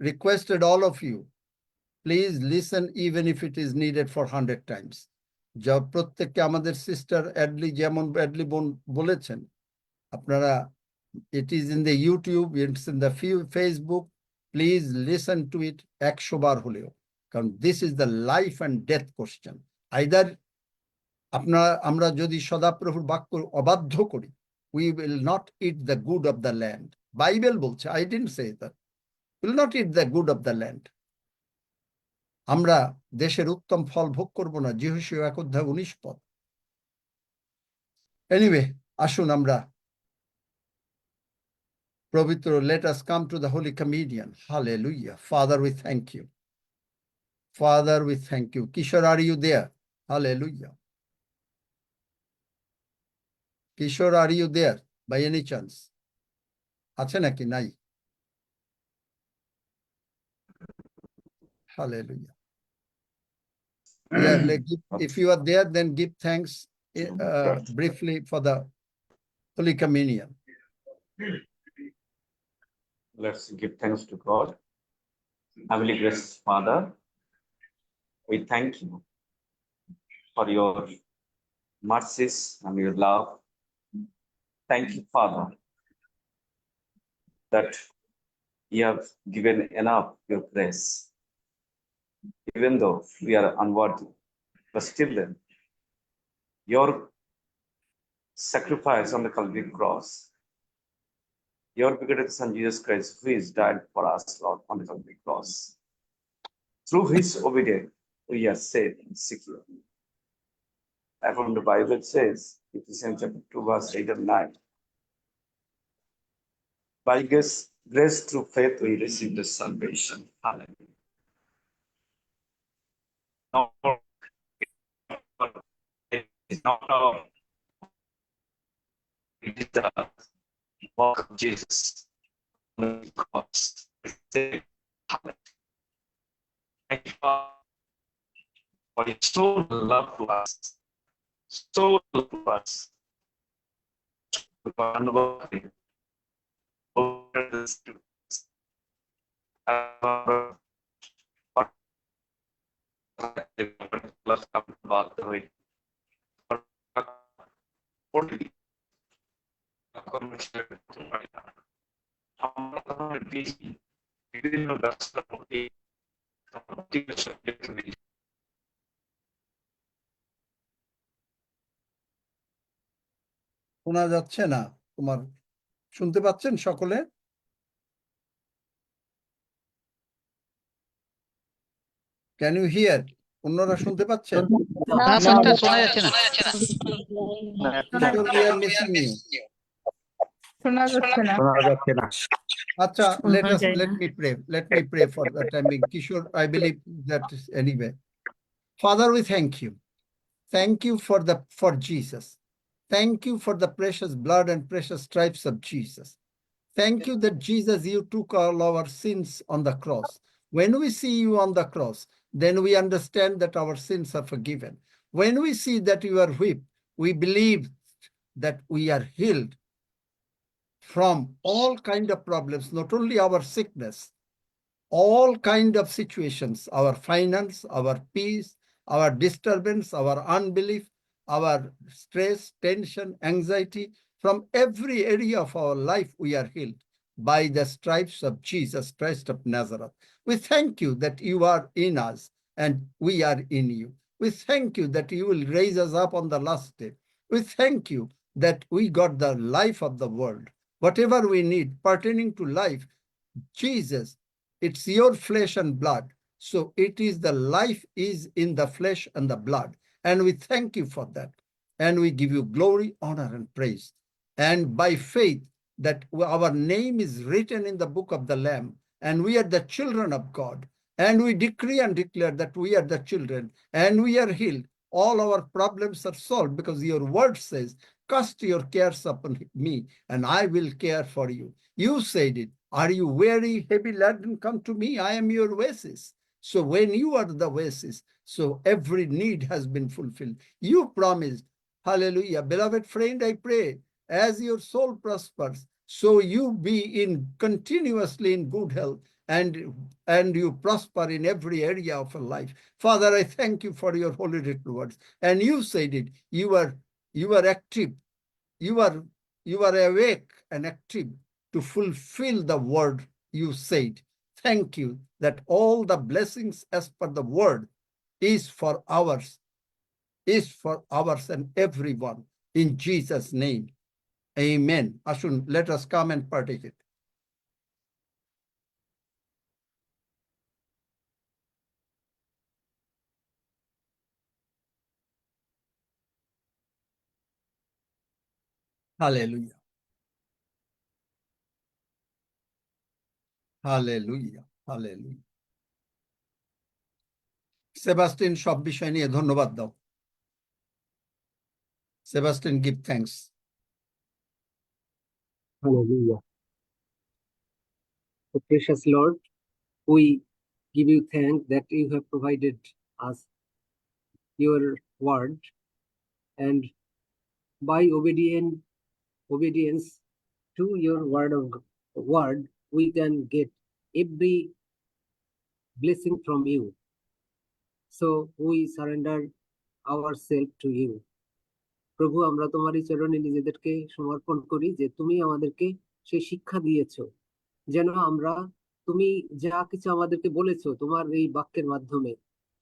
Speaker 2: requested all of you, please listen even if it is needed for 100 times. যা প্রত্যেককে আমাদের সিস্টার অ্যাডলি যেমন অ্যাডলি বোন বলেছেন, আপনারা it is in the YouTube, it's in the Facebook, please listen to it 100 বার হলেও, কারণ this is the life and death question. Either আমরা যদি সদাপ্রভুর বাক্য অবাধ্য করি, we will not eat the good of the land. Bible বলছে, I didn't say that. We will not eat the good of the land. আমরা দেশের উত্তম ফল ভোগ করব না, যিহোশূয়া 1:19 পদ। এনিওয়ে, আসুন আমরা পবিত্র, let us come to the Holy Communion. Hallelujah. Father, we thank you. Father, we thank you. Kishore, are you there? Hallelujah. Kishore, are you there by any chance? আছে নাকি? নাই? Hallelujah. Yeah, if you are there, then give thanks briefly for the Holy Communion.
Speaker 9: Let's give thanks to God. Heavenly gracious Father, we thank you for your mercies and your love. Thank you, Father, that you have given enough your grace, even though we are unworthy, but still then, your sacrifice on the Calvary cross, your begotten Son Jesus Christ, who is died for us, Lord, on the Calvary cross. Through his obedience, we are safe and secure. And from the Bible says, Ephesians chapter 2, verse 8 and 9. By grace through faith, we receive the salvation. Hallelujah. Now, it is not our, it is the work of Jesus on the cross. Thank you for your so love to us. So love to us.
Speaker 2: শোনা যাচ্ছে না তোমার? শুনতে পাচ্ছেন সকলে? Can you hear? অন্যরা শুনতে পাচ্ছেন?
Speaker 10: শোনা যাচ্ছে না।
Speaker 2: Kishore, we are missing you.
Speaker 10: শোনা যাচ্ছে না।
Speaker 2: আচ্ছা, let me pray. Let me pray for the timing. Kishore, I believe that is anyway. Father, we thank you. Thank you for Jesus. Thank you for the precious blood and precious stripes of Jesus. Thank you that Jesus, you took all our sins on the cross. When we see you on the cross, then we understand that our sins are forgiven. When we see that you are whipped, we believe that we are healed from all kind of problems, not only our sickness, all kind of situations, our finance, our peace, our disturbance, our unbelief, our stress, tension, anxiety. From every area of our life, we are healed by the stripes of Jesus Christ of Nazareth. We thank you that you are in us and we are in you. We thank you that you will raise us up on the last day. We thank you that we got the life of the world. Whatever we need pertaining to life, Jesus, it's your flesh and blood. So it is the life is in the flesh and the blood. And we thank you for that. And we give you glory, honor, and praise. And by faith that our name is written in the book of the Lamb, and we are the children of God. And we decree and declare that we are the children and we are healed. All our problems are solved because your word says, cast your cares upon me and I will care for you. You said it. Are you weary, heavy laden? Come to me. I am your oasis. So when you are the oasis, so every need has been fulfilled. You promised, hallelujah. Beloved friend, I pray, as your soul prospers, so you be continuously in good health and you prosper in every area of your life. Father, I thank you for your holy written words. And you said it. You are active. You are awake and active to fulfill the word you said. Thank you that all the blessings as per the word is for ours is for ours and everyone. In Jesus' name, amen. Ashun, let us come and partake it. Hallelujah. Hallelujah. Hallelujah. Sebastian সব বিষয় নিয়ে ধন্যবাদ দাও। Sebastian, give thanks.
Speaker 6: Hallelujah. So, precious Lord, we give you thanks that you have provided us your word, and by obedience to your word, we can get every blessing from you. So we surrender ourselves to you. প্রভু, আমরা তোমারই চরণে নিজেদেরকে সমর্পণ করি যে তুমি আমাদেরকে সেই শিক্ষা দিয়েছো, যেন আমরা তুমি যা কিছু আমাদেরকে বলেছো তোমার এই বাক্যের মাধ্যমে,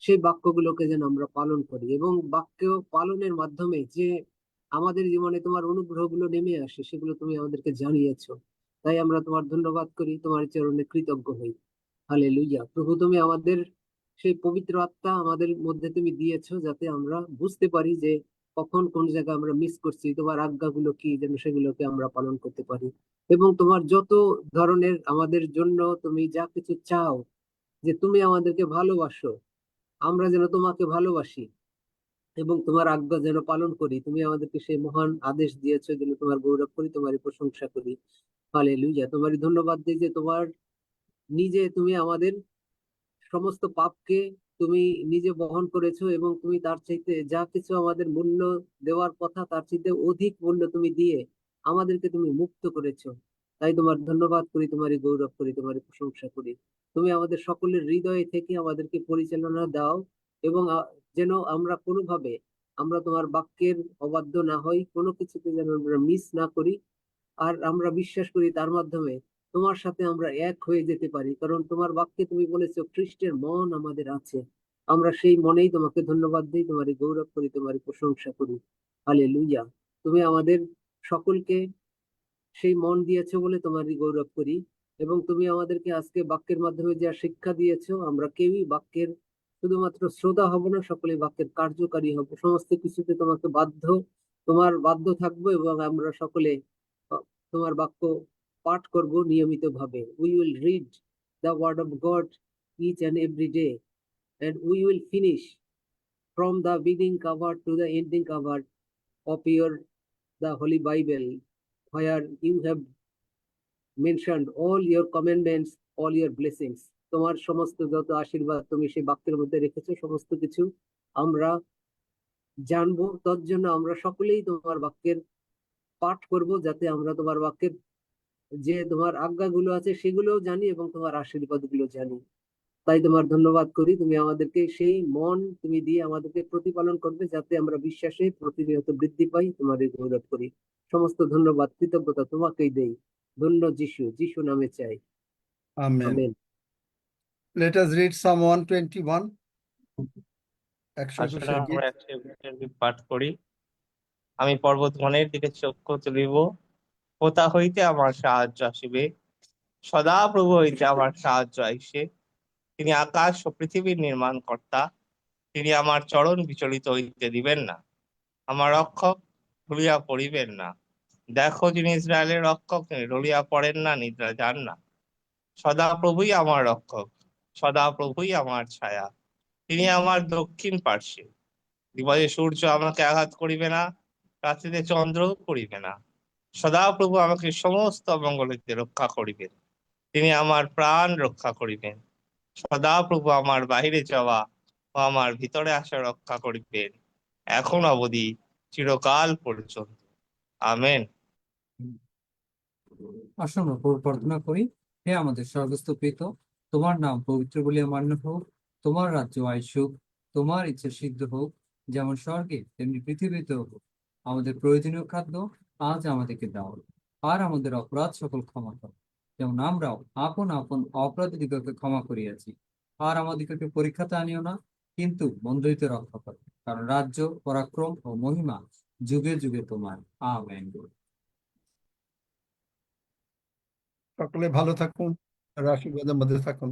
Speaker 6: সেই বাক্যগুলোকে যেন আমরা পালন করি, এবং বাক্য পালনের মাধ্যমে যে আমাদের জীবনে তোমার অনুগ্রহগুলো নেমে আসে সেগুলো তুমি আমাদেরকে জানিয়েছো। তাই আমরা তোমার ধন্যবাদ করি, তোমার চরণে কৃতজ্ঞ হই। হালেলুয়া। প্রভু, তুমি আমাদের সেই পবিত্র আত্মা আমাদের মধ্যে তুমি দিয়েছো, যাতে আমরা বুঝতে পারি যে কখন কোন জায়গায় আমরা মিস করছি, তোমার আজ্ঞাগুলো কি, যেন সেগুলোকে আমরা পালন করতে পারি। এবং তোমার যত ধরনের আমাদের জন্য তুমি যা কিছু চাও, যে তুমি আমাদেরকে ভালোবাসো, আমরা যেন তোমাকে ভালোবাসি এবং তোমার আজ্ঞা যেন পালন করি। তুমি আমাদেরকে সেই মহান আদেশ দিয়েছো, যেন তোমার গৌরব করি, তোমারই প্রশংসা করি। হালেলুয়া। তোমারই ধন্যবাদ দিই যে তোমার নিজে তুমি আমাদের সমস্ত পাপকে তুমি নিজে বহন করেছো, এবং তুমি তার চাইতে যা কিছু আমাদের মূল্য দেওয়ার কথা তার চাইতে অধিক মূল্য তুমি দিয়ে আমাদেরকে তুমি মুক্ত করেছো। তাই তোমার ধন্যবাদ করি, তোমারই গৌরব করি, তোমারই প্রশংসা করি। তুমি আমাদের সকলের হৃদয়ে থেকে আমাদেরকে পরিচালনা দাও, এবং যেন আমরা কোনোভাবে আমরা তোমার বাক্যের অবাধ্য না হই, কোনো কিছুতে যেন আমরা মিস না করি। আর আমরা বিশ্বাস করি তার মাধ্যমে তোমার সাথে আমরা এক হয়ে যেতে পারি, কারণ তোমার বাক্যে তুমি বলেছো খ্রিস্টের মন আমাদের আছে। আমরা সেই মনেই তোমাকে ধন্যবাদ দিই, তোমারই গৌরব করি, তোমারই প্রশংসা করি। হালেলুয়া। তুমি আমাদের সকলকে সেই মন দিয়েছো বলে তোমারই গৌরব করি, এবং তুমি আমাদেরকে আজকে বাক্যের মাধ্যমে যা শিক্ষা দিয়েছো, আমরা কেউই বাক্যের শুধুমাত্র শ্রোতা হব না, সকলে বাক্যের কার্যকারী হব। সমস্ত কিছুতে তোমাকে বাধ্য থাকবো, এবং আমরা সকলে তোমার বাক্য পাঠ করব নিয়মিত ভাবে। We will read the word of God each and every day, and we will finish from the beginning cover to the ending cover of the Holy Bible, where you have mentioned all your commandments, all your blessings. তোমার সমস্ত যত আশীর্বাদ তুমি সেই বাক্যের মধ্যে রেখেছো, সমস্ত কিছু আমরা জানবো। তার জন্য আমরা সকলেই তোমার বাক্যের পাঠ করব, যাতে আমরা তোমার বাক্যের যে তোমার আজ্ঞাগুলো আছে সেগুলোও জানি এবং তোমার আশীর্বাদগুলো জানি। তাই তোমার ধন্যবাদ করি, তুমি আমাদেরকে সেই মন তুমি দিয়ে আমাদেরকে প্রতিপালন করবে, যাতে আমরা বিশ্বাসে প্রতিনিয়ত বৃদ্ধি পাই। তোমার গৌরব করি, সমস্ত ধন্যবাদ কৃতজ্ঞতা তোমাকেই দেই। ধন্য যিশু নামে চাই,
Speaker 2: Amen.
Speaker 6: Amen.
Speaker 2: Let us read Psalm 121.
Speaker 1: আসলে আমরা একসাথে পাঠ করি। আমি পর্বত বনের দিকে চক্ষু তুলিব, কোথা হইতে আমার সাহায্য আসিবে। সদা প্রভু হইতে আমার সাহায্য আইসে। তিনি আকাশ ও পৃথিবীর নির্মাণ কর্তা। তিনি আমার চরণ বিচলিত হইতে দিবেন না, আমার রক্ষক ঢুলিয়া পড়িবেন না। দেখো, যিনি ইসরায়েলের রক্ষক, তিনি ঢুলিয়া পড়েন না, নিদ্রা যান না। সদা প্রভুই আমার রক্ষক, সদা প্রভুই আমার ছায়া। তিনি আমার দক্ষিণ পার্শ্বে। দিবসে সূর্য আমাকে আঘাত করিবে না, রাত্রিতে চন্দ্র করিবে না। সদা প্রভু আমাকে সমস্ত অমঙ্গল হইতে রক্ষা করিবেন। তিনি আমার প্রাণ রক্ষা করিবেন। সদা প্রভু আমার বাহিরে যাওয়া ও আমার ভিতরে আসা রক্ষা করিবেন, এখন অবধি চিরকাল পর্যন্ত। আমেন।
Speaker 11: আসুন প্রার্থনা করি। হে আমাদের স্বর্গস্থ পিতা, তোমার নাম পবিত্র বলিয়া মান্য হোক, তোমার রাজ্য আইসুক, তোমার ইচ্ছা সিদ্ধ হোক, যেমন স্বর্গে তেমনি পৃথিবীতে হোক। আমাদের প্রয়োজনীয় খাদ্য আজ আমাদেরকে দাও, আর আমাদের অপরাধ সকল ক্ষমা করো, যেমন আমরাও আপন আপন অপরাধীদিগকে ক্ষমা করিয়াছি। আর আমাদিগকে পরীক্ষাতে আনিও না, কিন্তু মন্দ হইতে রক্ষা করো, কারণ রাজ্য, পরাক্রম ও মহিমা যুগে যুগে তোমার। আমেন।
Speaker 2: সকলে ভালো থাকুন আর আশীর্বাদের মধ্যে থাকুন।